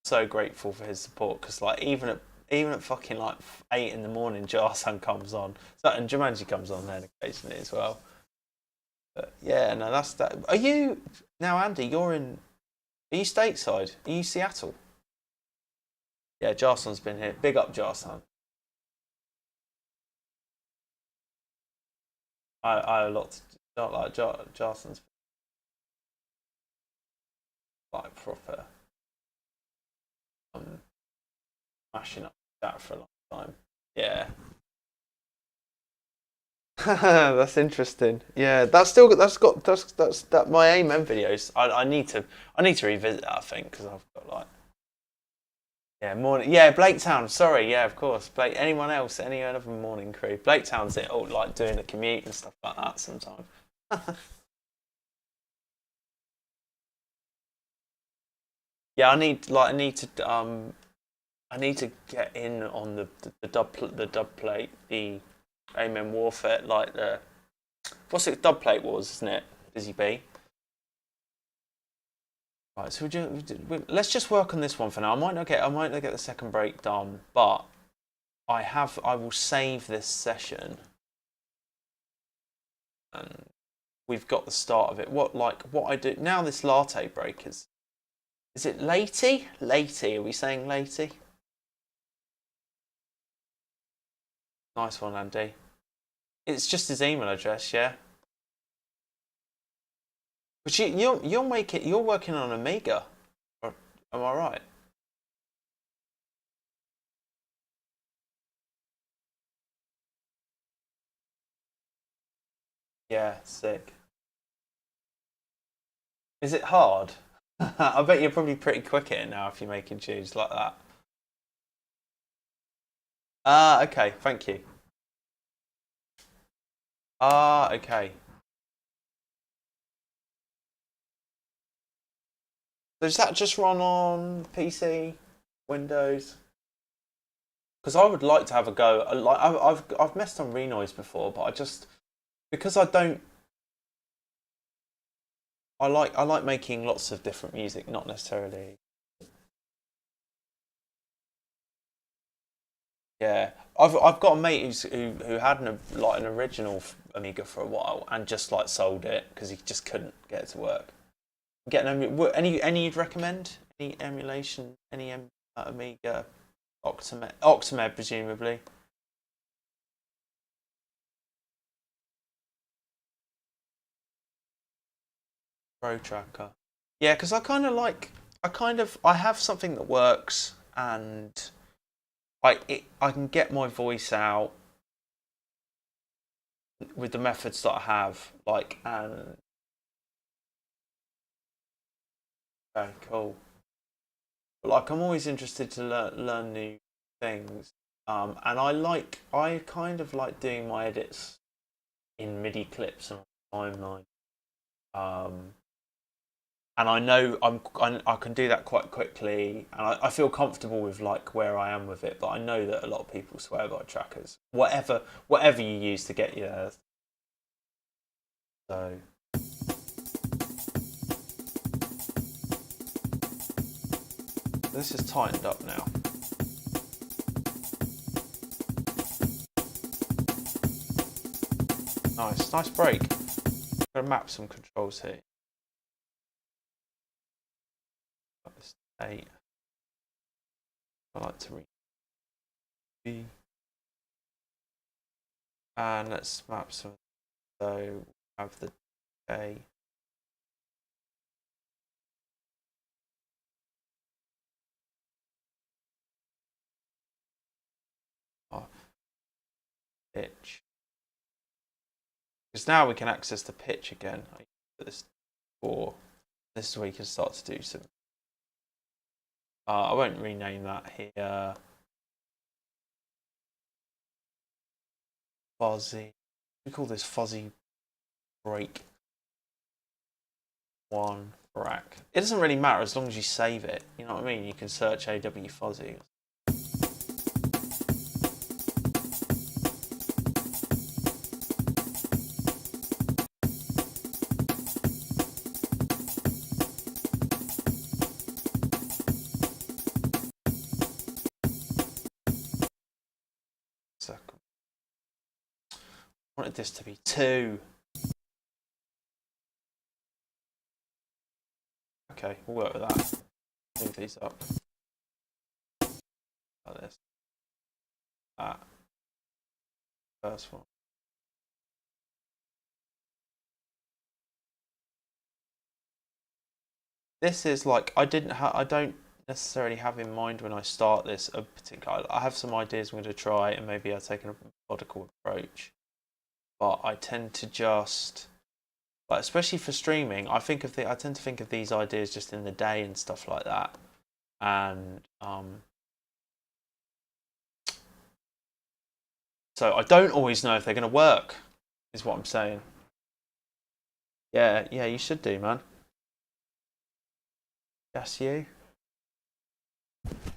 so grateful for his support because like even at fucking like 8 in the morning, Jarson comes on, and Jumanji comes on then occasionally as well. But yeah, no, that's that. Are you now, Andy? You're in. Are you stateside? Are you Seattle? Yeah, Jarson's been here. Big up, Jarson. I a lot. Not like Jarson's. like proper mashing up that for a long time. Yeah. That's interesting. Yeah, that's that my AMM videos. I need to revisit that, I think, because I've got like yeah morning yeah Blaketown. Sorry, yeah, of course. Blake. Anyone else? Any other morning crew? Blaketown's it all like doing the commute and stuff like that sometimes. Yeah, I need to get in on the dub plate, the AMM warfare, like the what's it dub plate wars, isn't it? Busy Bee. Right, so let's just work on this one for now. I might not get the second break done, but I will save this session, and we've got the start of it. What I do now? This Latee break is it Latee? Latee? Are we saying Latee? Nice one, Andy. It's just his email address, yeah. But you'll make it. You're working on Amiga, am I right? Yeah, sick. Is it hard? I bet you're probably pretty quick at it now if you're making tunes like that. Ah, okay. Thank you. Ah, okay. Does that just run on PC, Windows? Because I would like to have a go. I've messed on Renoise before, but I just because I don't. I like making lots of different music, not necessarily. Yeah, I've got a mate who had an original Amiga for a while and just like sold it because he just couldn't get it to work. Get any you'd recommend? Any emulation? Any Amiga? Octamed presumably. Pro Tracker. Yeah, because I have something that works and I can get my voice out with the methods that I have like and okay, cool. But like I'm always interested to learn new things. And I kind of like doing my edits in MIDI clips and timeline. Um, and I know I can do that quite quickly, and I feel comfortable with like where I am with it. But I know that a lot of people swear by trackers, whatever you use to get you there. So this is tightened up now. Nice break. I'm gonna map some controls here. Got this state. I like to read. And let's map some. So we have the day. Oh, pitch. Because now we can access the pitch again. I put this for this is where you can start to do some. I won't rename that here. Fuzzy. We call this fuzzy break one rack. It doesn't really matter as long as you save it. You know what I mean? You can search AW fuzzy. Second. I wanted this to be 2. Okay, we'll work with that. Move these up. Like this. That. First one. this is like I don't necessarily have in mind when I start this a particular. I have some ideas I'm going to try, and maybe I'll take a methodical approach. But I tend to just like, especially for streaming, I tend to think of these ideas just in the day and stuff like that, and so I don't always know if they're going to work. Is what I'm saying. Yeah, yeah, you should do, man. That's you.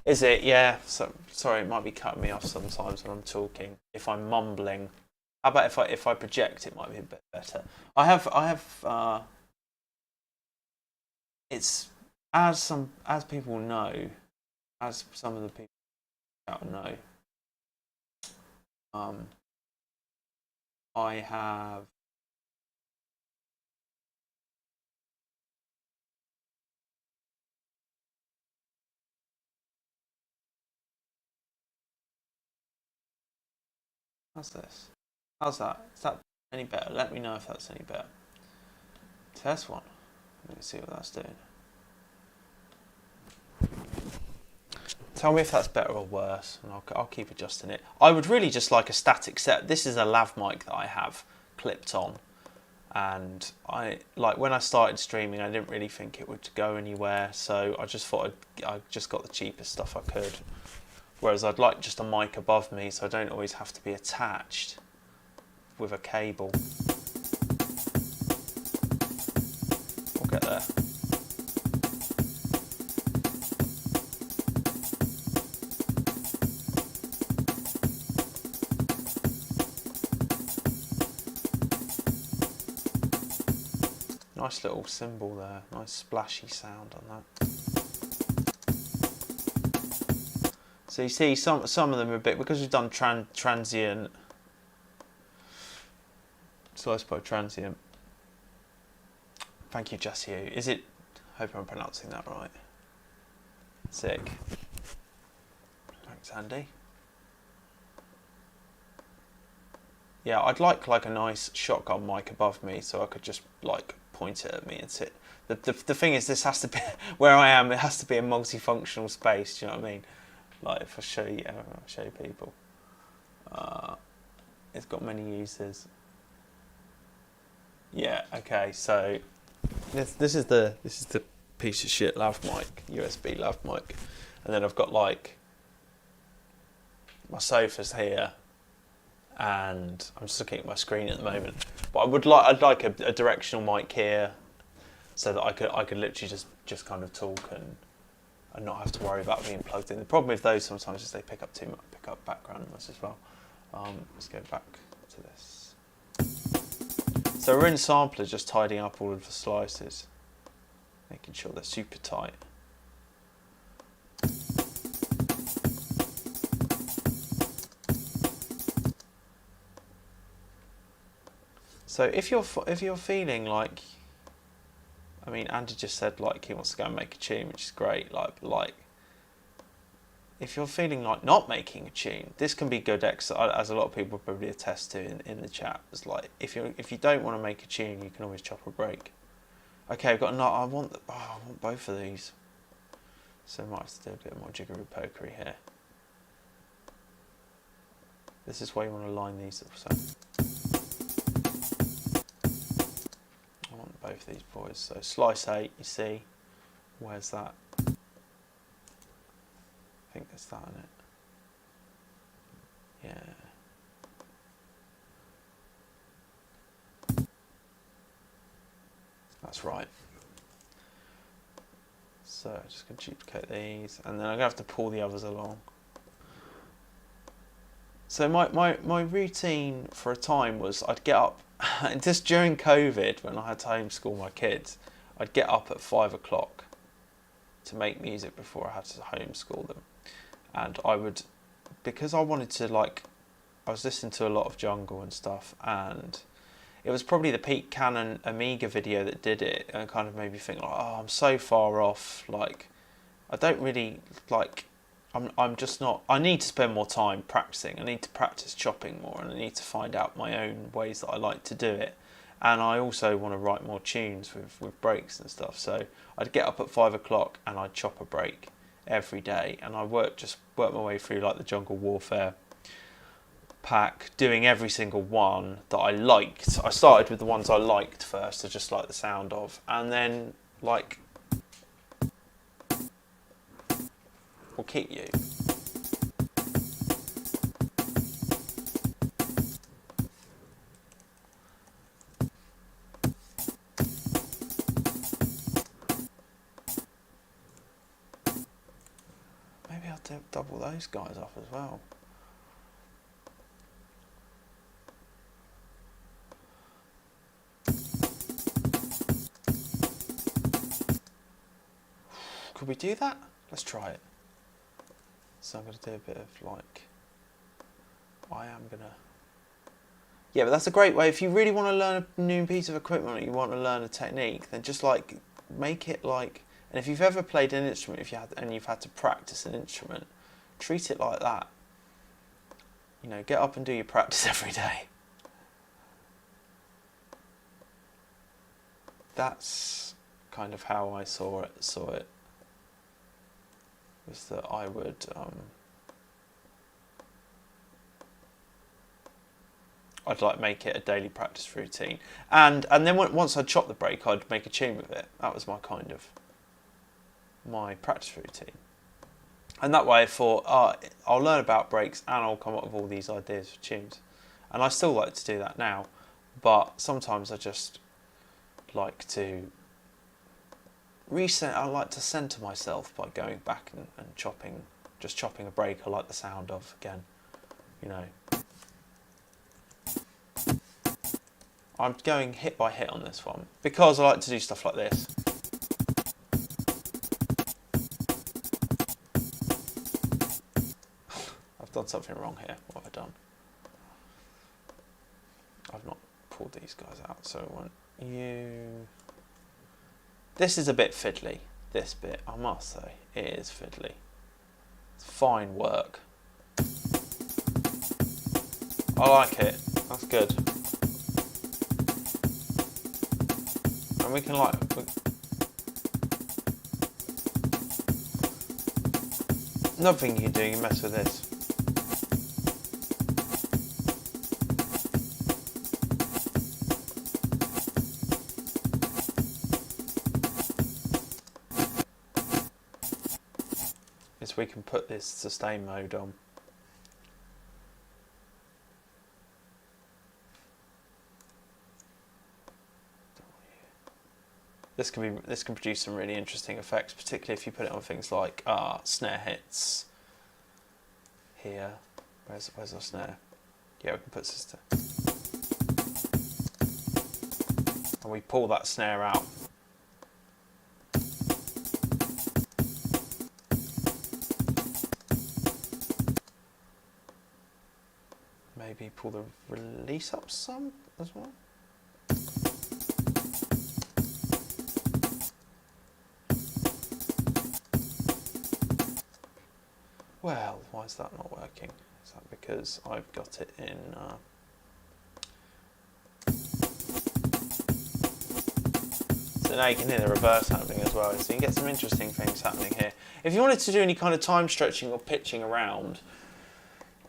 Is it? Yeah. So sorry, it might be cutting me off sometimes when I'm talking. If I'm mumbling, how about if I project, it might be a bit better. I have. It's as people know, as some of the people out know. Um, I have. How's this? How's that? Is that any better? Let me know if that's any better. Test one. Let me see what that's doing. Tell me if that's better or worse, and I'll keep adjusting it. I would really just like a static set. This is a lav mic that I have clipped on, and I like when I started streaming, I didn't really think it would go anywhere, so I just thought I just got the cheapest stuff I could. Whereas I'd like just a mic above me, so I don't always have to be attached with a cable. We'll get there. Nice little cymbal there, nice splashy sound on that. So you see some of them are a bit, because we've done transient, so let's put transient. Thank you, Jesse. Is it, hope I'm pronouncing that right. Sick. Thanks, Andy. Yeah, I'd like a nice shotgun mic above me, so I could just like point it at me and sit. The thing is, this has to be where I am. It has to be a multifunctional space. Do you know what I mean? Like if I show you, I'll show people. It's got many uses. Yeah. Okay. So this is the piece of shit lav mic, USB lav mic, and then I've got like my sofa's here, and I'm just looking at my screen at the moment. But I'd like a directional mic here, so that I could literally just kind of talk and not have to worry about being plugged in. The problem with those sometimes is they pick up background noise as well. Let's go back to this. So we're in sampler, just tidying up all of the slices, making sure they're super tight. So if you're feeling like, I mean, Andy just said like he wants to go and make a tune, which is great. Like if you're feeling like not making a tune, this can be good exercise, as a lot of people probably attest to in the chat. It's like if you don't want to make a tune, you can always chop a break. Okay, I've got I want both of these, so I might have to do a bit more jiggery pokery here. This is why you want to line these up. So I want both these boys. So slice 8, you see, where's that? I think there's that in it. Yeah. That's right. So I'm just going to duplicate these, and then I'm going to have to pull the others along. So my routine for a time was I'd get up, just during COVID when I had to homeschool my kids, I'd get up at 5 o'clock to make music before I had to homeschool them. And I would, because I wanted to I was listening to a lot of jungle and stuff, and it was probably the Pete Cannon Amiga video that did it, and kind of made me think like, oh, I'm so far off, like I don't really I'm just not, I need to spend more time practicing. I need to practice chopping more, and I need to find out my own ways that I like to do it. and I also want to write more tunes with breaks and stuff. So I'd get up at 5 o'clock and I'd chop a break every day, and I work my way through like the Jungle Warfare pack, doing every single one that I liked. I started with the ones I liked first, I just like the sound of, and then like will keep you. Maybe I'll double those guys off as well. Could we do that? Let's try it. So I'm going to do a bit of like, yeah, but that's a great way. If you really want to learn a new piece of equipment, or you want to learn a technique, then just like make it like, and if you've ever played an instrument, you've had to practice an instrument, treat it like that. You know, get up and do your practice every day. That's kind of how I saw it. Was that I would I'd like make it a daily practice routine, and then once I'd chop the break, I'd make a tune with it. That was my practice routine, and that way I thought, I'll learn about breaks and I'll come up with all these ideas for tunes, and I still like to do that now, but sometimes I just like to I like to centre myself by going back and chopping a break I like the sound of again, you know. I'm going hit by hit on this one because I like to do stuff like this. I've done something wrong here. What have I done? I've not pulled these guys out, so I want you. This is a bit fiddly, this bit, I must say. It is fiddly. It's fine work. I like it. That's good. And we can like... Another thing you can do, you mess with this. We can put this sustain mode on. This can produce some really interesting effects, particularly if you put it on things like snare hits. Here, where's our snare? Yeah, we can put sustain, and we pull that snare out. Maybe pull the release up some as well. Well, why is that not working? Is that because I've got it in... So now you can hear the reverse happening as well. So you can get some interesting things happening here. If you wanted to do any kind of time stretching or pitching around,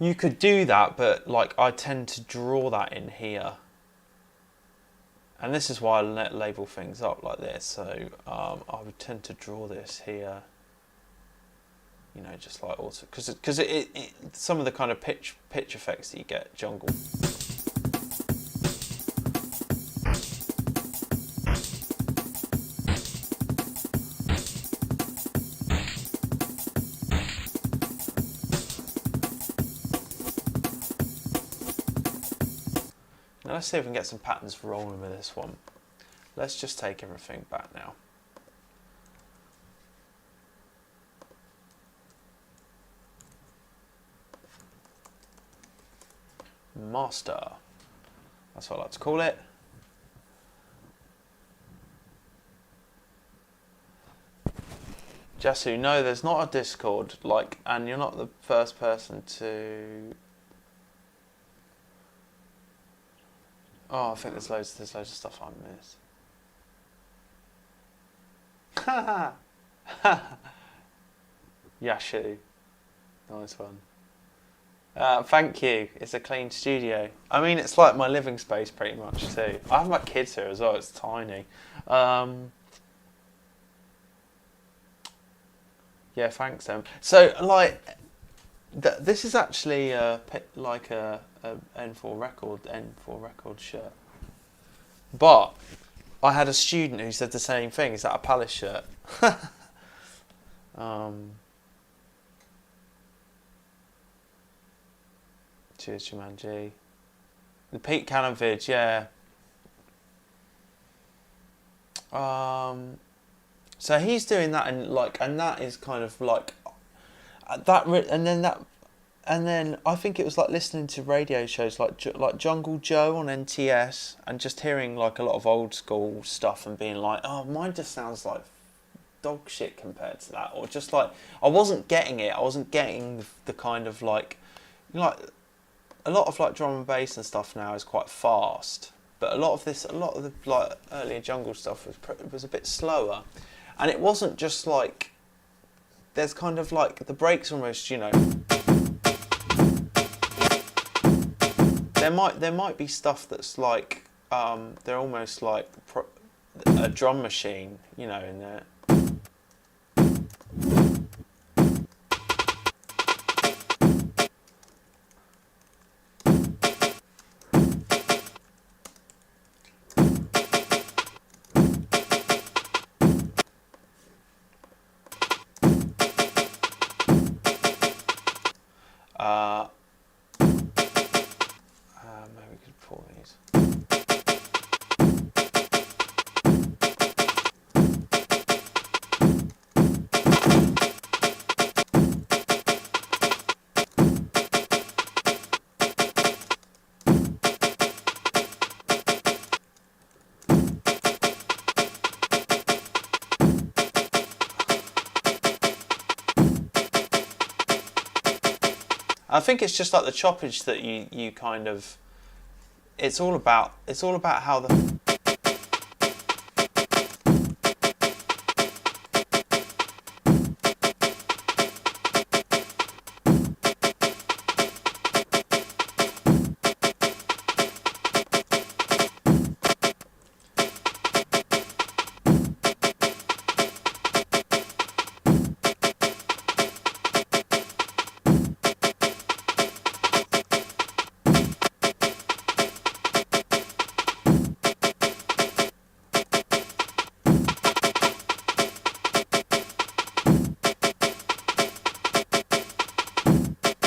you could do that, but like I tend to draw that in here, and this is why I label things up like this. So I would tend to draw this here, you know, just like also because some of the kind of pitch effects that you get jungle. Let's see if we can get some patterns rolling with this one. Let's just take everything back now. Master. That's what I like to call it. Jasu, no, there's not a Discord, like, and you're not the first person to... Oh, I think there's loads of stuff I missed. Yashu. Nice one. Thank you. It's a clean studio. I mean, it's like my living space pretty much too. I have my kids here as well. It's tiny. Yeah, thanks, Em. So, like, this is actually like a N4 record shirt. But I had a student who said the same thing. Is that a Palace shirt? Cheers, Jumanji. The Pete Cannon vid, yeah. So he's doing that, and that is kind of like and then I think it was like listening to radio shows like Jungle Joe on NTS, and just hearing like a lot of old school stuff and being like, oh, mine just sounds like dog shit compared to that, or just like I wasn't getting it. I wasn't getting the kind of like a lot of like drum and bass and stuff now is quite fast, but a lot of the like earlier jungle stuff was a bit slower, and it wasn't just like there's kind of like the breaks almost, you know. There might be stuff that's like they're almost like a drum machine, you know, in there. Maybe we could pull these. I think it's just like the choppage that you kind of. It's all about how the.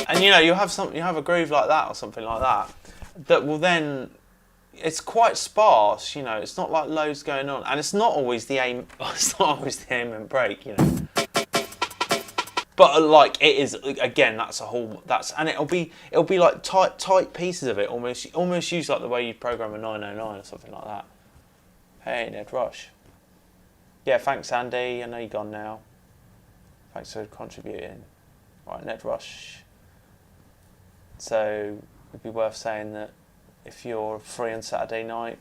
And you know, you have a groove like that or something like that, that will then, it's quite sparse, you know, it's not like loads going on, and it's not always the aim, and break, you know. But like it is, again, and it'll be like tight pieces of it, almost used like the way you program a 909 or something like that. Hey, Ned Rush. Yeah, thanks, Andy. I know you're gone now. Thanks for contributing. Right, Ned Rush. So it'd be worth saying that if you're free on Saturday night,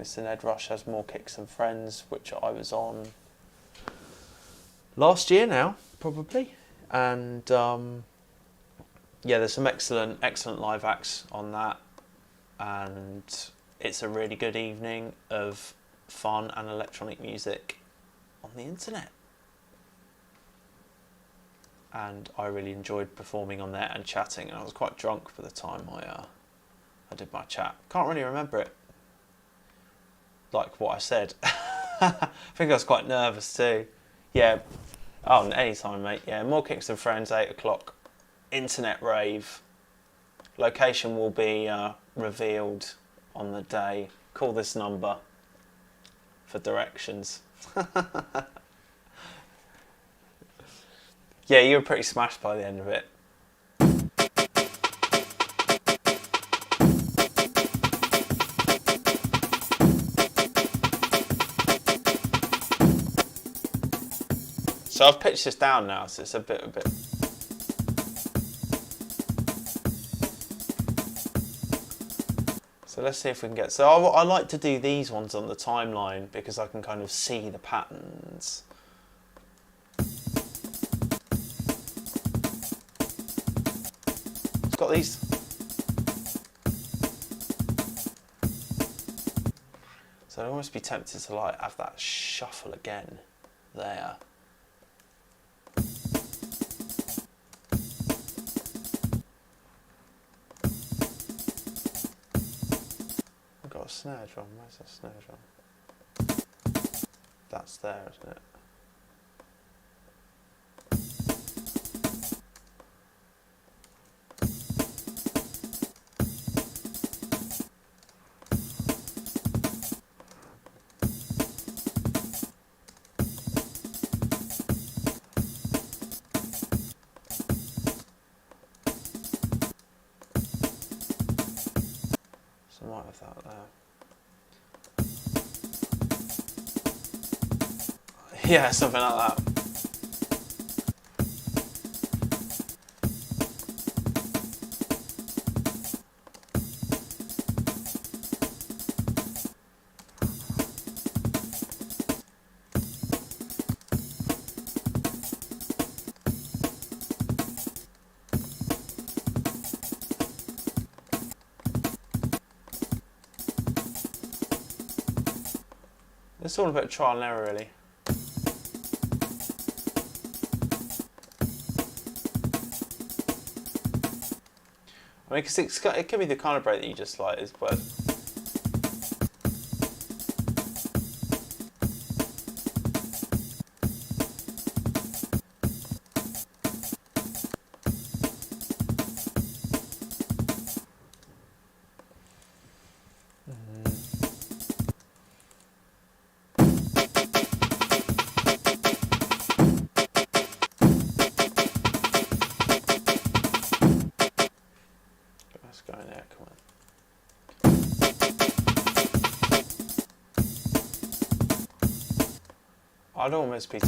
Mr. Ned Rush has More Kicks Than Friends, which I was on last year now, probably. And yeah, there's some excellent live acts on that, and it's a really good evening of fun and electronic music on the internet. And I really enjoyed performing on there and chatting, and I was quite drunk by the time I did my chat. Can't really remember it, like what I said. I think I was quite nervous too. Yeah. Oh, anytime, mate. Yeah, More Kicks Than Friends, 8 o'clock. Internet rave. Location will be revealed on the day. Call this number for directions. Yeah, you were pretty smashed by the end of it. So I've pitched this down now, so it's a bit. So let's see if we can get... So I like to do these ones on the timeline because I can kind of see the patterns. It's got these... So I'd almost be tempted to like have that shuffle again there. I've got a snare drum. Where's that snare drum? That's there, isn't it? So I might have that there. Yeah, something like that. It's all a bit of trial and error, really. I mean, because it could be the kind of break that you just like is worth. Go in there, come on. I'd almost be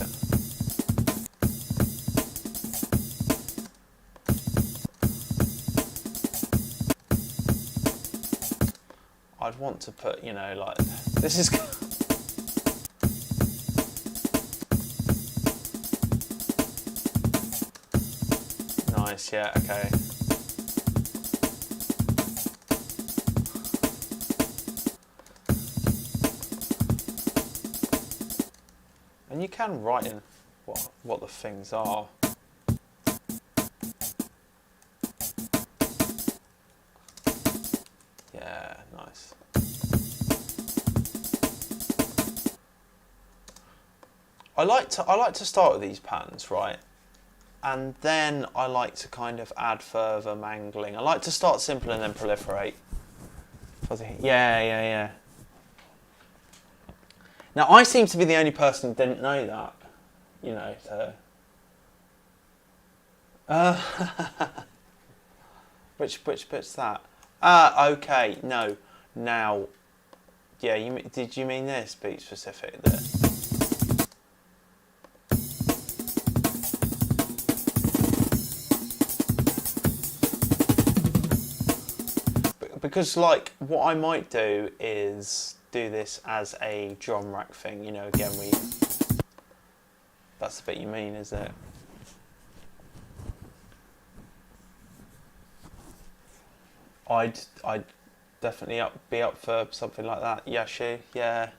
I'd want to put, you know, like this is nice, yeah, okay. And you can write in what the things are. Yeah, nice. I like to start with these patterns, right? And then I like to kind of add further mangling. I like to start simple and then proliferate. Yeah. Now, I seem to be the only person who didn't know that, you know, so... Which bit's that? Okay, no, now... Yeah, did you mean this beat specific there? Because, like, what I might do is do this as a drum rack thing, you know, again, that's the bit you mean, is it? I'd definitely be up for something like that. Yashi, yeah.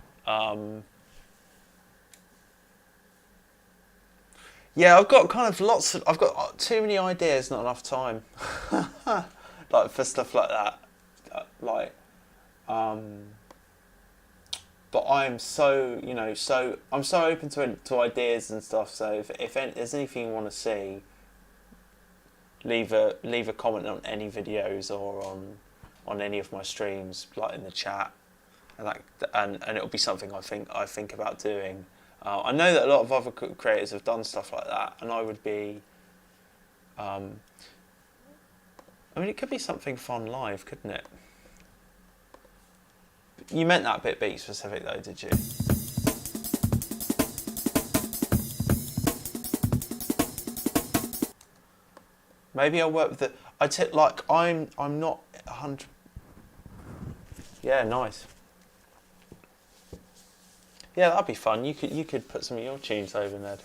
Yeah, I've got kind of I've got too many ideas, not enough time. Like, for stuff like that. But I'm so, you know, I'm so open to ideas and stuff. So if there's anything you want to see, leave a comment on any videos or on any of my streams, like in the chat, and it'll be something I think about doing. I know that a lot of other creators have done stuff like that, and I would be. I mean, it could be something fun live, couldn't it? You meant that bit beat specific though, did you? Maybe I'll work with the... I'm not 100... Yeah, nice. Yeah, that'd be fun. You could put some of your tunes over, Ned.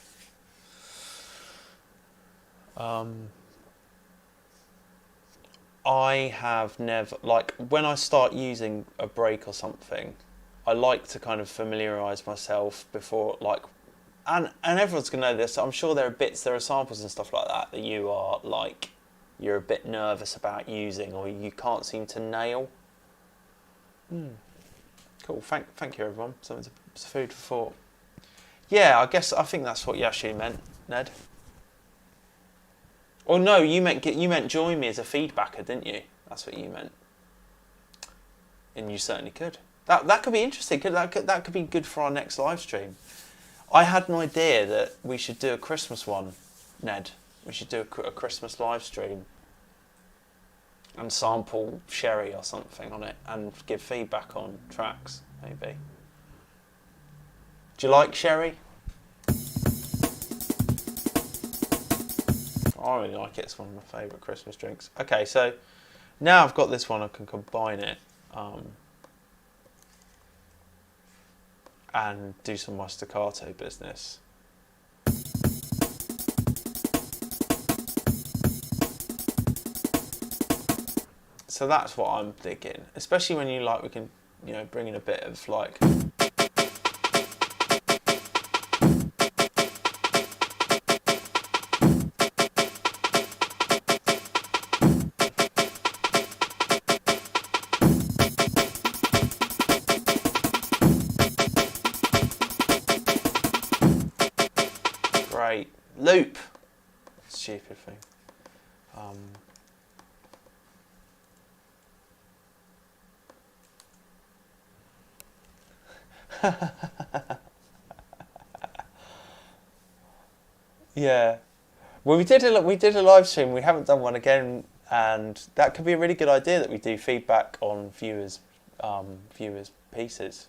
I have never, like, when I start using a break or something, I like to kind of familiarise myself before, like, and everyone's gonna know this. I'm sure there are samples and stuff like that that you are like, you're a bit nervous about using or you can't seem to nail. Cool. Thank you, everyone. Something to food for thought. Yeah, I think that's what Yashi meant, Ned. Or no, you meant join me as a feedbacker, didn't you? That's what you meant. And you certainly could. That could be interesting. That could be good for our next live stream. I had an idea that we should do a Christmas one, Ned. We should do a Christmas live stream and sample Sherry or something on it and give feedback on tracks, maybe. Do you like Sherry? I really like it. It's one of my favourite Christmas drinks. Okay, so now I've got this one, I can combine it and do some of my staccato business. So that's what I'm thinking, especially when we can, bring in a bit of like. Great loop. Stupid thing. Yeah. Well, we did a live stream. We haven't done one again, and that could be a really good idea that we do feedback on viewers' pieces.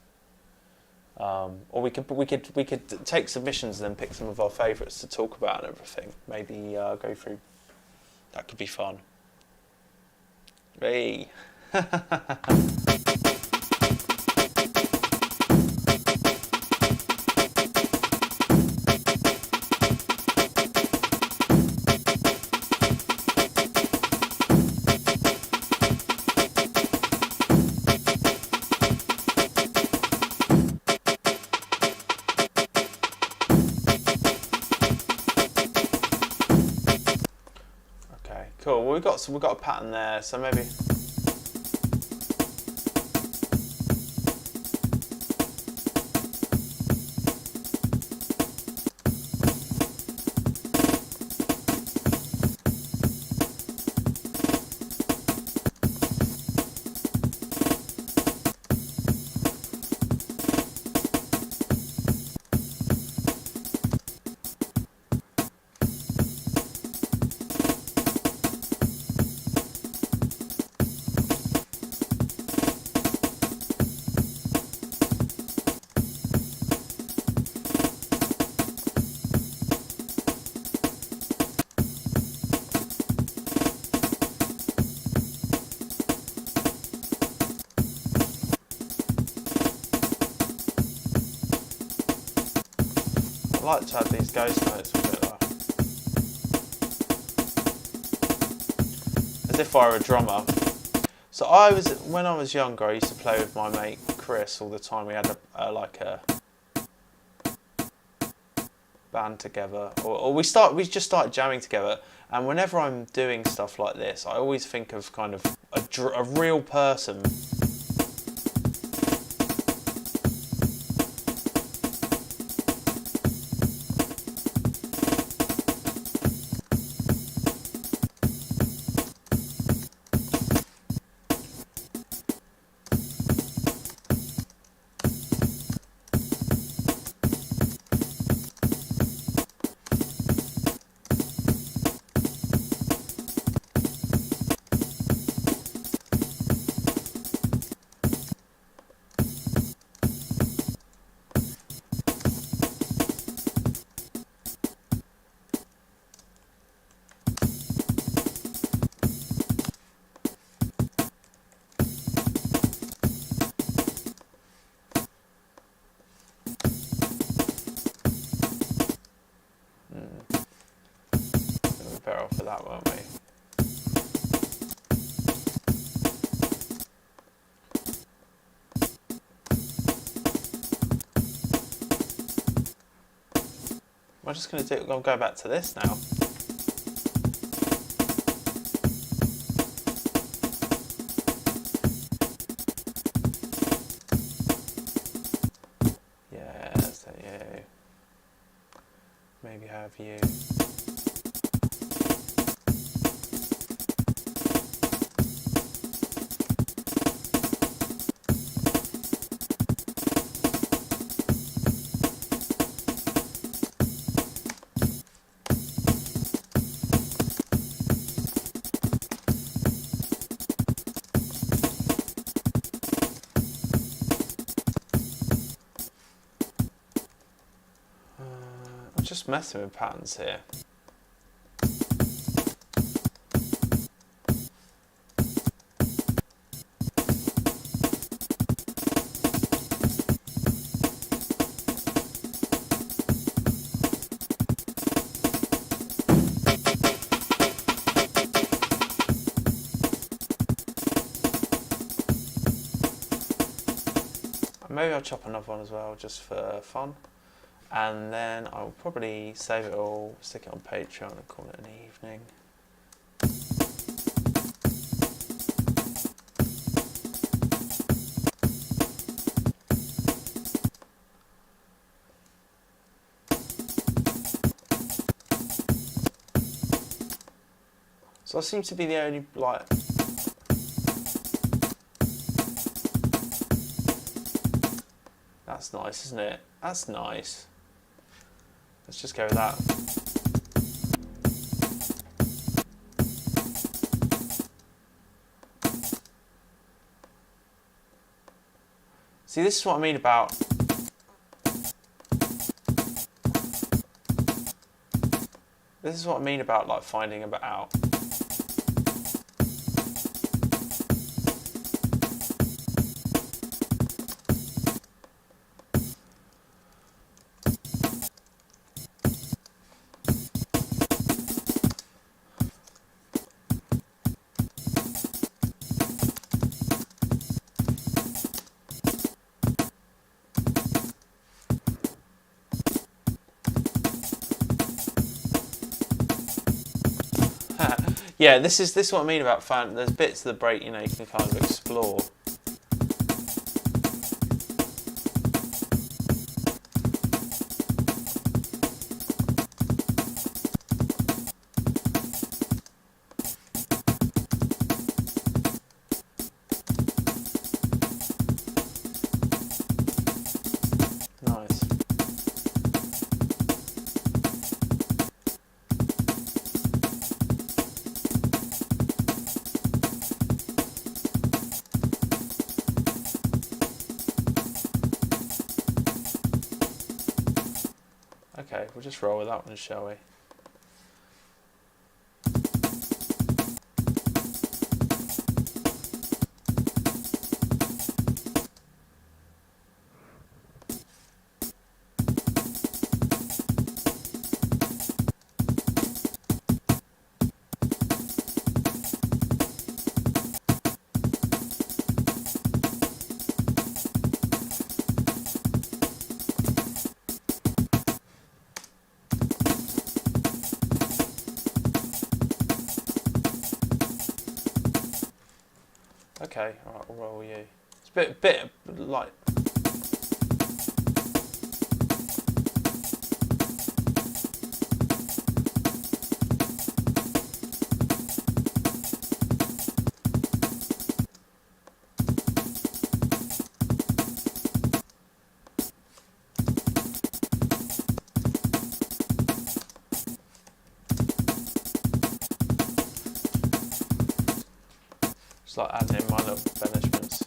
Or we could take submissions and then pick some of our favourites to talk about and everything. Maybe go through. That could be fun. Hey. Cool. Well, we've got a pattern there, so maybe. I like to add these ghost notes a bit though. As if I were a drummer. So when I was younger, I used to play with my mate Chris all the time. We had a band together, or we just started jamming together. And whenever I'm doing stuff like this, I always think of kind of a real person. that, won't we? I'm just going to do. I'll go back to this now. Yeah, so you. Maybe have you. I'm just messing with patterns here. Maybe I'll chop another one as well, just for fun. And then I'll probably save it all, stick it on Patreon and call it an evening. So I seem to be the only, like... That's nice, isn't it? That's nice. Let's just go with that. See, this is what I mean about... This is what I mean about, like, finding a bit out. Yeah, this is what I mean about finding. There's bits of the break, you know, you can kind of explore. Nice. Okay, we'll just roll with that one, shall we? Okay, alright, we'll roll you. It's a bit like... Just like adding in my little embellishments.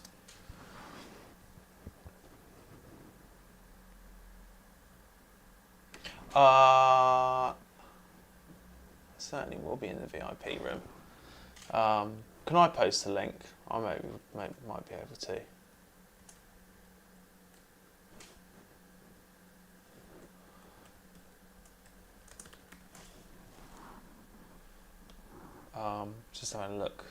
Certainly will be in the VIP room. Can I post a link? I might be able to. Just having a look.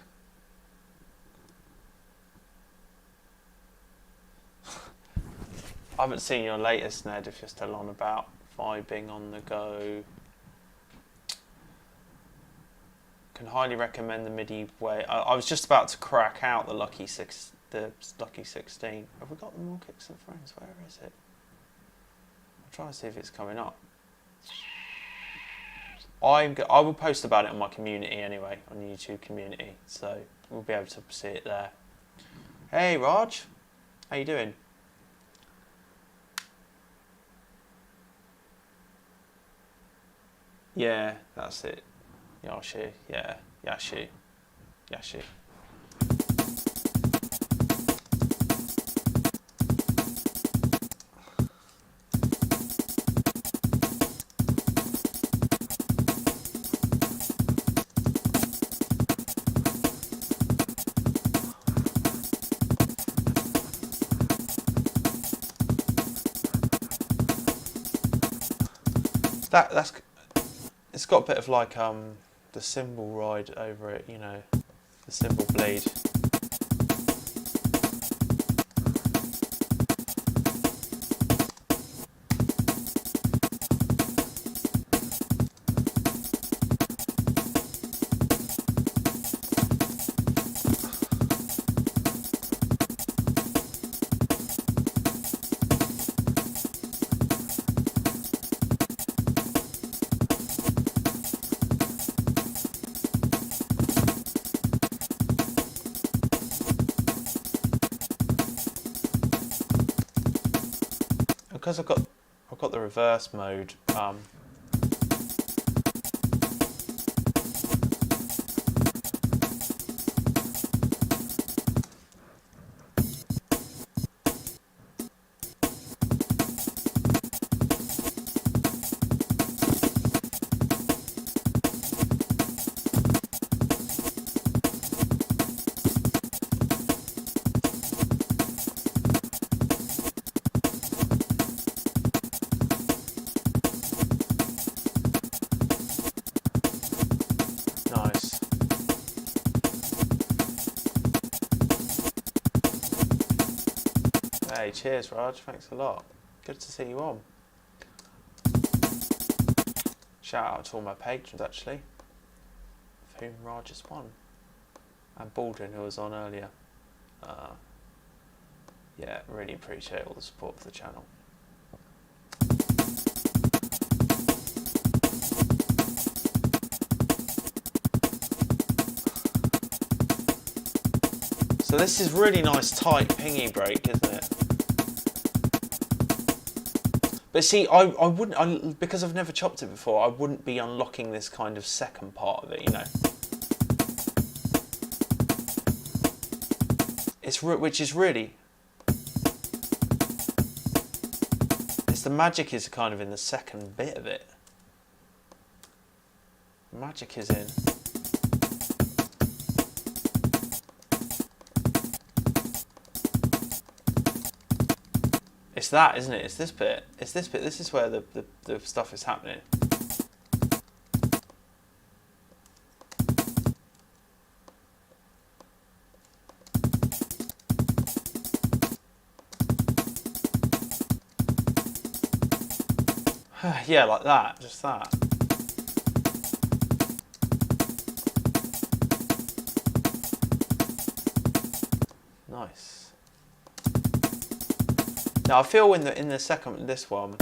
I haven't seen your latest, Ned, if you're still on about vibing on the go. Can highly recommend the MIDI way. I was just about to crack out the Lucky 16. Have we got the more kicks and friends? Where is it? I'm trying to see if it's coming up. I will post about it on my community anyway, on the YouTube community, so we'll be able to see it there. Hey Raj, how you doing? Yeah, that's it. Yashi, yeah, Yashi. That's it's got a bit of like the cymbal ride over it, you know, the cymbal bleed. Because I've got the reverse mode. Nice. Hey, cheers, Raj. Thanks a lot. Good to see you on. Shout out to all my patrons, actually, of whom Raj is one, and Baldwin, who was on earlier. Yeah, really appreciate all the support for the channel. So this is really nice tight pingy break, isn't it? But see, I wouldn't, because I've never chopped it before, I wouldn't be unlocking this kind of second part of it, you know. Which is really, the magic is kind of in the second bit of it. Magic is in. It's that, isn't it? It's this bit. It's this bit. This is where the stuff is happening. Yeah, like that. Just that. Nice. Now I feel in the second, this one.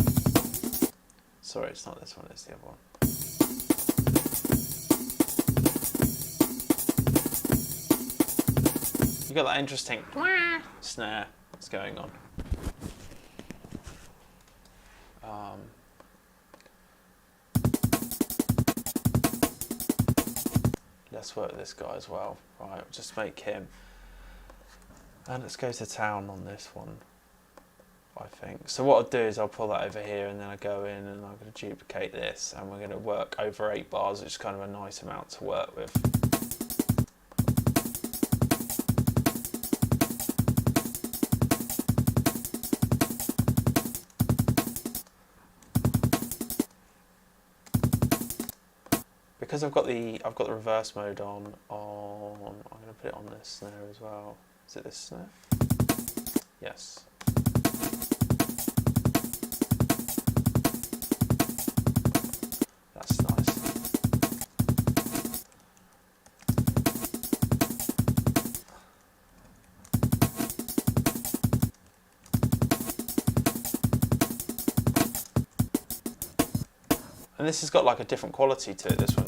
Sorry, it's not this one. It's the other one. You got that interesting snare that's going on. Let's work this guy as well. Right, just make him. And let's go to town on this one, I think. So what I'll do is I'll pull that over here and then I go in and I'm going to duplicate this and we're going to work over 8 bars, which is kind of a nice amount to work with. Because I've got the reverse mode on put it on this snare as well. Is it this snare? Yes. That's nice. And this has got like a different quality to it, this one.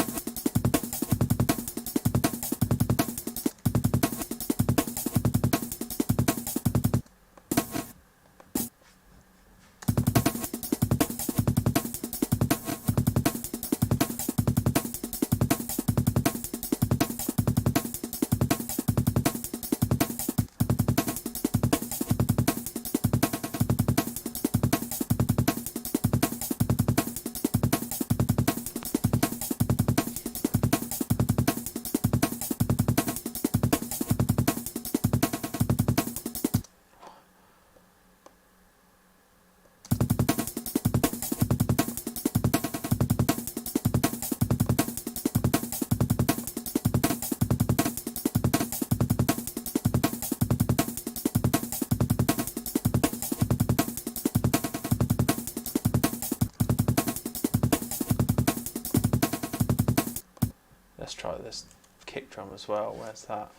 Let's try this kick drum as well. Where's that?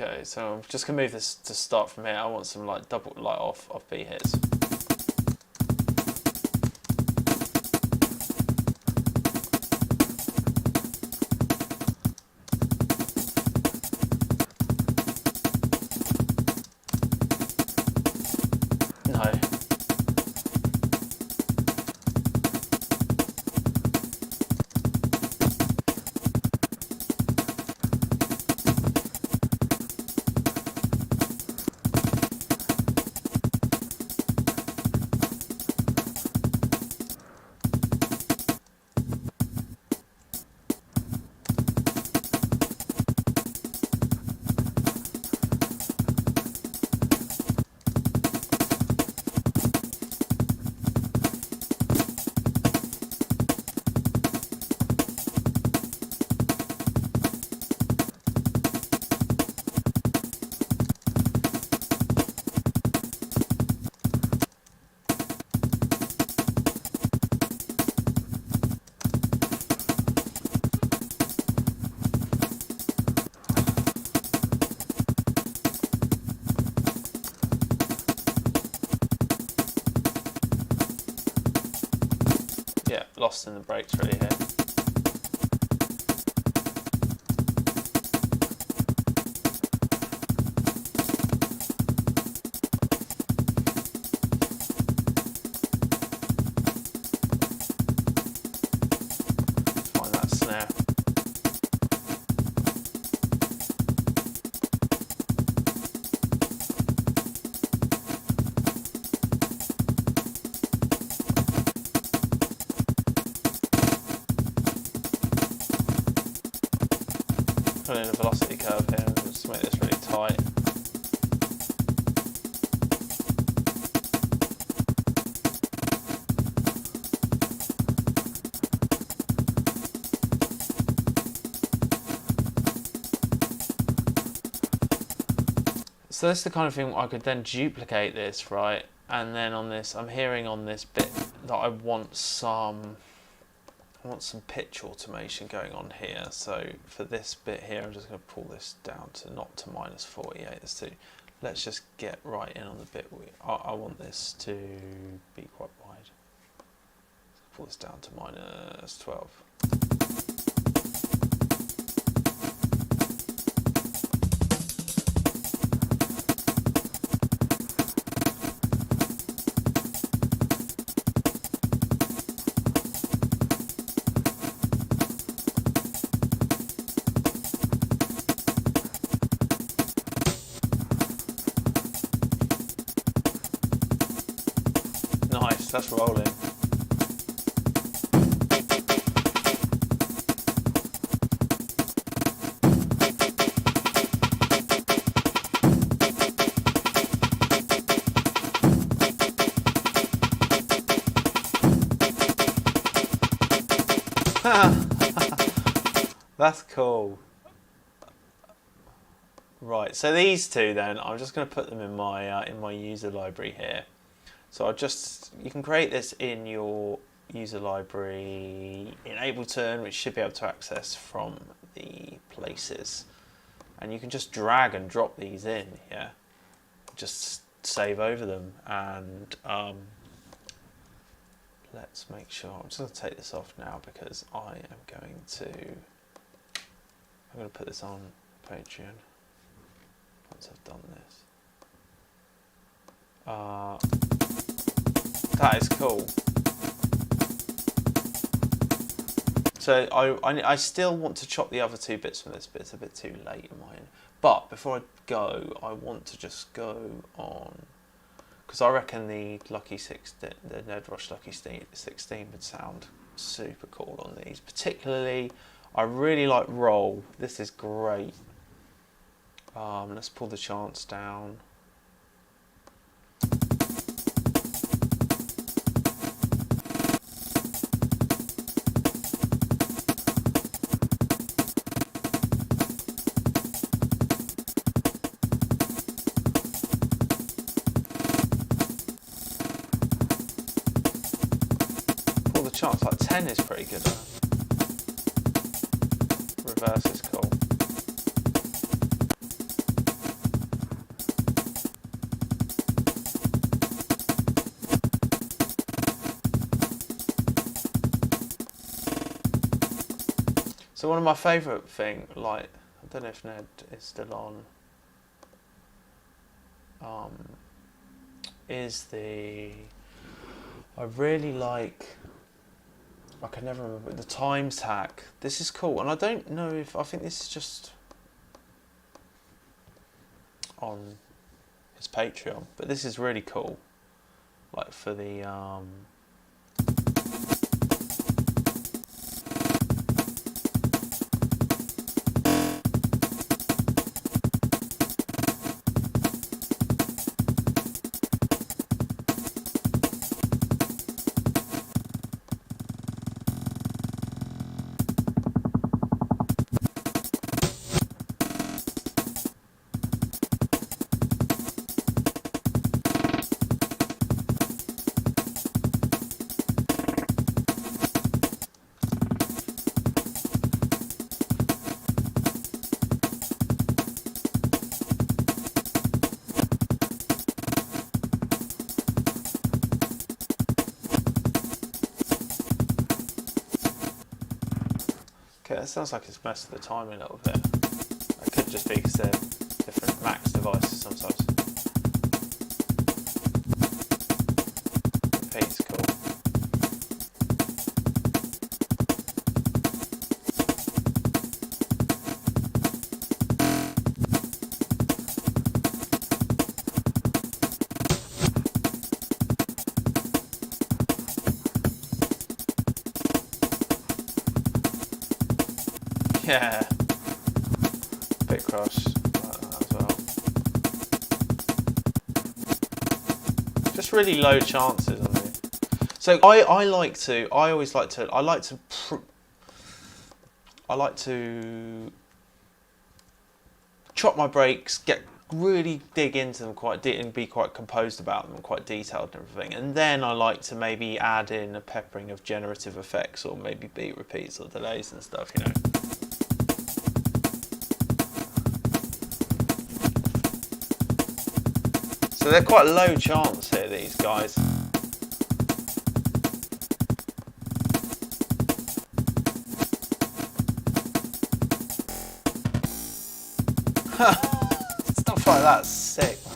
Okay, so I'm just gonna move this to start from here. I want some like double like off beat hits. No. Yeah, lost in the breaks really here. Find that snare. Put in a velocity curve here and just make this really tight. So that's the kind of thing I could then duplicate this, right? And then on this, I'm hearing on this bit that I want some pitch automation going on here. So for this bit here, I'm just going to pull this down to not to -48. Let's do. Let's just get right in on the bit. I want this to be quite wide. Pull this down to -12. Nice, that's rolling. That's cool. Right, so these two then, I'm just going to put them in my user library here. So you can create this in your user library in Ableton, which you should be able to access from the places. And you can just drag and drop these in, yeah. Just save over them, and let's make sure. I'm just going to take this off now because I'm going to put this on Patreon once I've done this. That is cool. So I still want to chop the other two bits from this, but it's a bit too late in mine. But before I go, I want to just go on, because I reckon the Ned Rush Lucky 16 would sound super cool on these. Particularly, I really like roll. This is great. Let's pull the chance down. Pull the chance, like 10 is pretty good. Reverse is cool. So one of my favourite thing, like, I don't know if Ned is still on, is I really like, I can never remember, the times hack. This is cool, and I don't know if, I think this is just on his Patreon, but this is really cool, like for the, okay, that sounds like it's messed with the timing a little bit. That could just be because they're different Macs devices sometimes. The paint's cool. Yeah, bit crush like that as well. Just really low chances on it. So I like to chop my breaks, get really dig into them quite deep and be quite composed about them, quite detailed and everything. And then I like to maybe add in a peppering of generative effects or maybe beat repeats or delays and stuff, you know. So they're quite low chance here, these guys. Stuff like that's sick, man.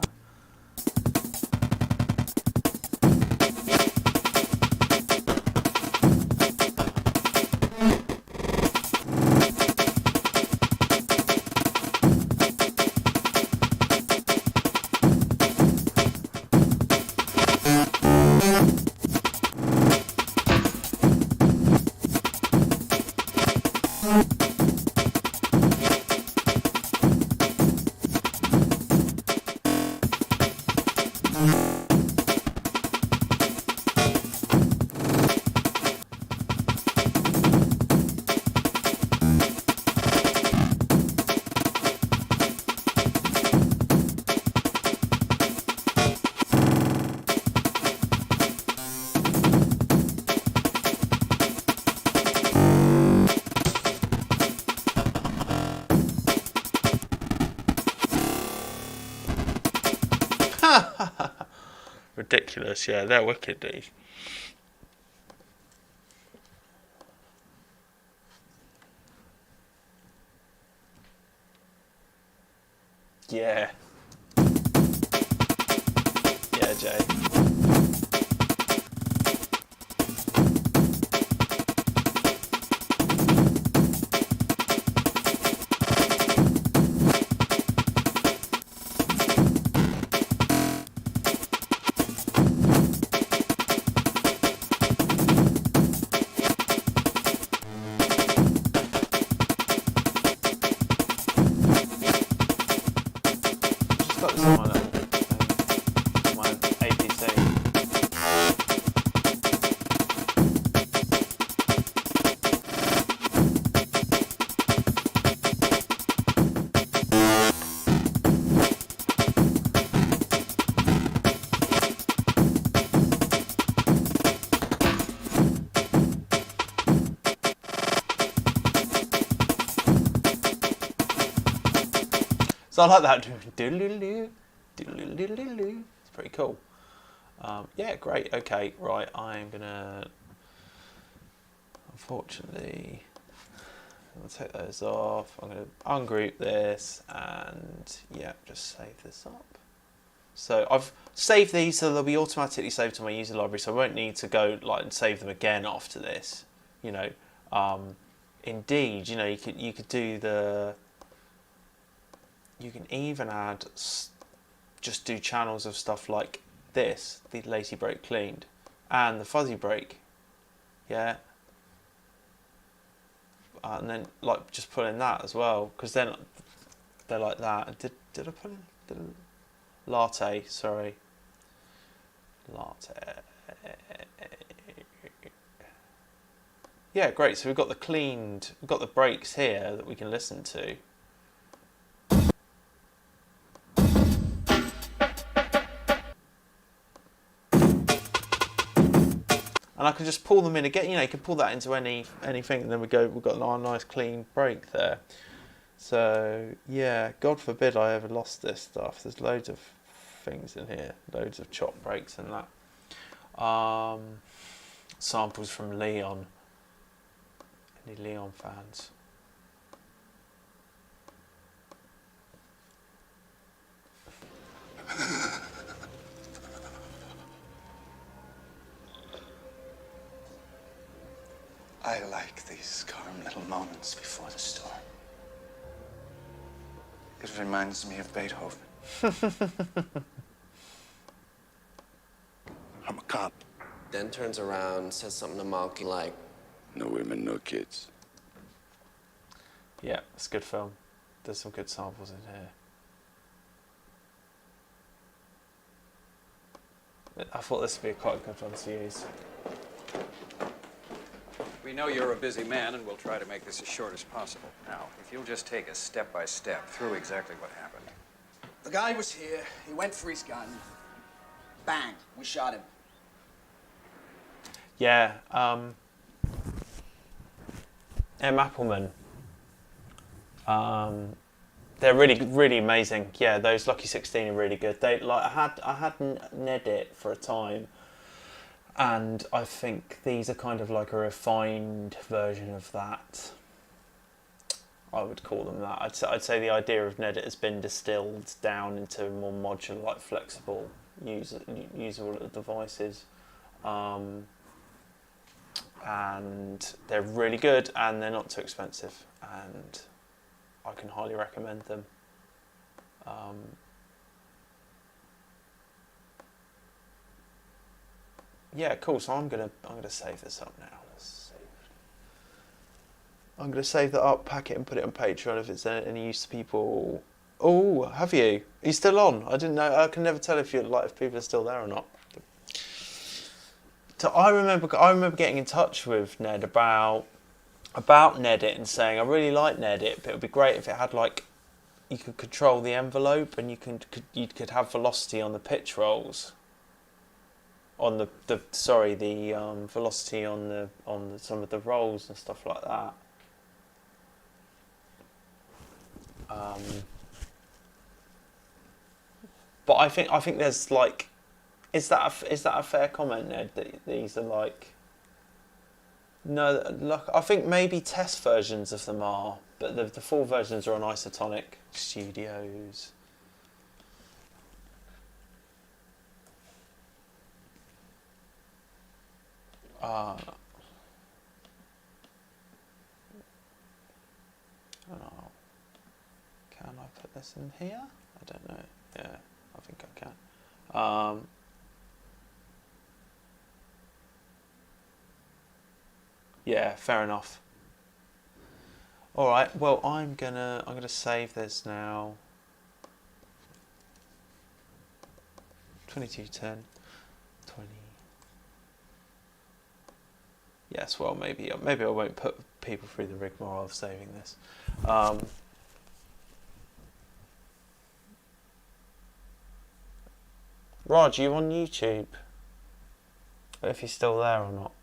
Ridiculous, yeah, they're wicked, these. Yeah. Yeah, Jay. Got this on my little thing, my APC. So I like that. It's pretty cool. Yeah, great. Okay, right. I'm gonna. Unfortunately, I'll take those off. I'm gonna ungroup this and yeah, just save this up. So I've saved these, so they'll be automatically saved to my user library. So I won't need to go like and save them again after this. You know, indeed, you know, you could do the. You can even add, just do channels of stuff like this, the Latee break cleaned, and the fuzzy break, yeah. And then like just put in that as well, because then they're like that. Did I put in Latee? Sorry, Latee. Yeah, great. So we've got we've got the breaks here that we can listen to. And I can just pull them in again. You know, you can pull that into anything, and then we've got a nice clean break there. So yeah, God forbid I ever lost this stuff. There's loads of things in here, loads of chop breaks and that. Samples from Leon. Any Leon fans? I like these calm little moments before the storm. It reminds me of Beethoven. I'm a cop. Then turns around, says something to Malky like, No women, no kids. Yeah, it's a good film. There's some good samples in here. I thought this would be quite a good one to use. We know you're a busy man, and we'll try to make this as short as possible. Now, if you'll just take us step by step through exactly what happened. The guy was here. He went for his gun. Bang! We shot him. Yeah. M. Appleman. They're really amazing. Yeah, those Lucky 16 are really good. They like I had Ned it for a time, and I think these are kind of like a refined version of that. I would call them that. I'd say the idea of Ned it has been distilled down into more modular, like flexible, usable devices. And they're really good, and they're not too expensive, and I can highly recommend them. Yeah, cool. So I'm gonna save this up now. I'm gonna save that up, pack it, and put it on Patreon if it's any use to people. Oh, have you? Are you still on? I didn't know. I can never tell if people are still there or not. So I remember getting in touch with Ned about Nedit and saying I really like Nedit, but it would be great if it had like you could control the envelope and you could have velocity on the pitch rolls. On the velocity on some of the rolls and stuff like that. But I think there's like. Is that a fair comment, Ned? That these are like. No, look. I think maybe test versions of them are, but the full versions are on Isotonic Studios. Oh, can I put this in here? I don't know. Yeah, I think I can. Yeah, fair enough. All right. Well, I'm gonna save this now. 2210, 20. Yes. Well, maybe I won't put people through the rigmarole of saving this. Raj, you on YouTube? If you're still there or not.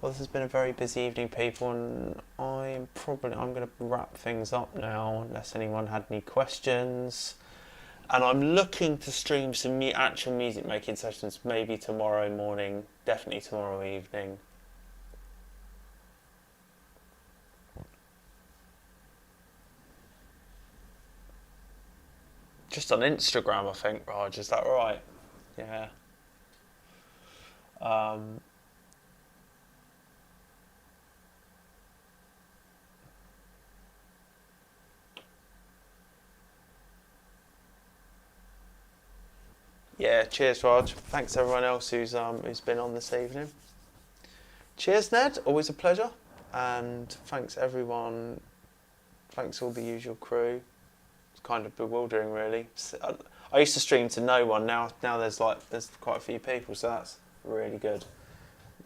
Well, this has been a very busy evening, people, and I'm going to wrap things up now, unless anyone had any questions. And I'm looking to stream some actual music making sessions, maybe tomorrow morning, definitely tomorrow evening. Just on Instagram, I think, Raj, is that right? Yeah. Yeah, cheers, Raj. Thanks everyone else who's been on this evening. Cheers, Ned. Always a pleasure. And thanks everyone. Thanks all the usual crew. It's kind of bewildering, really. I used to stream to no one. Now there's quite a few people, so that's really good.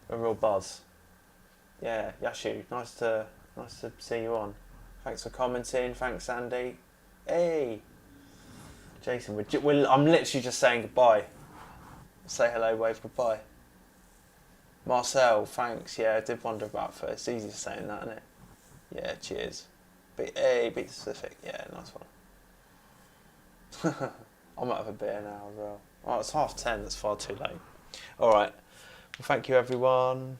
A real buzz. Yeah, Yashu. Nice to see you on. Thanks for commenting. Thanks, Andy. Hey. Jason, I'm literally just saying goodbye. Say hello, wave goodbye. Marcel, thanks. Yeah, I did wonder about first. It's easy saying that, isn't it? Yeah, cheers. Be specific. Yeah, nice one. I might have a beer now as well. Oh, it's 10:30. That's far too late. All right. Well, thank you, everyone,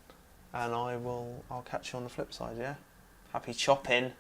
and I'll catch you on the flip side. Yeah. Happy chopping.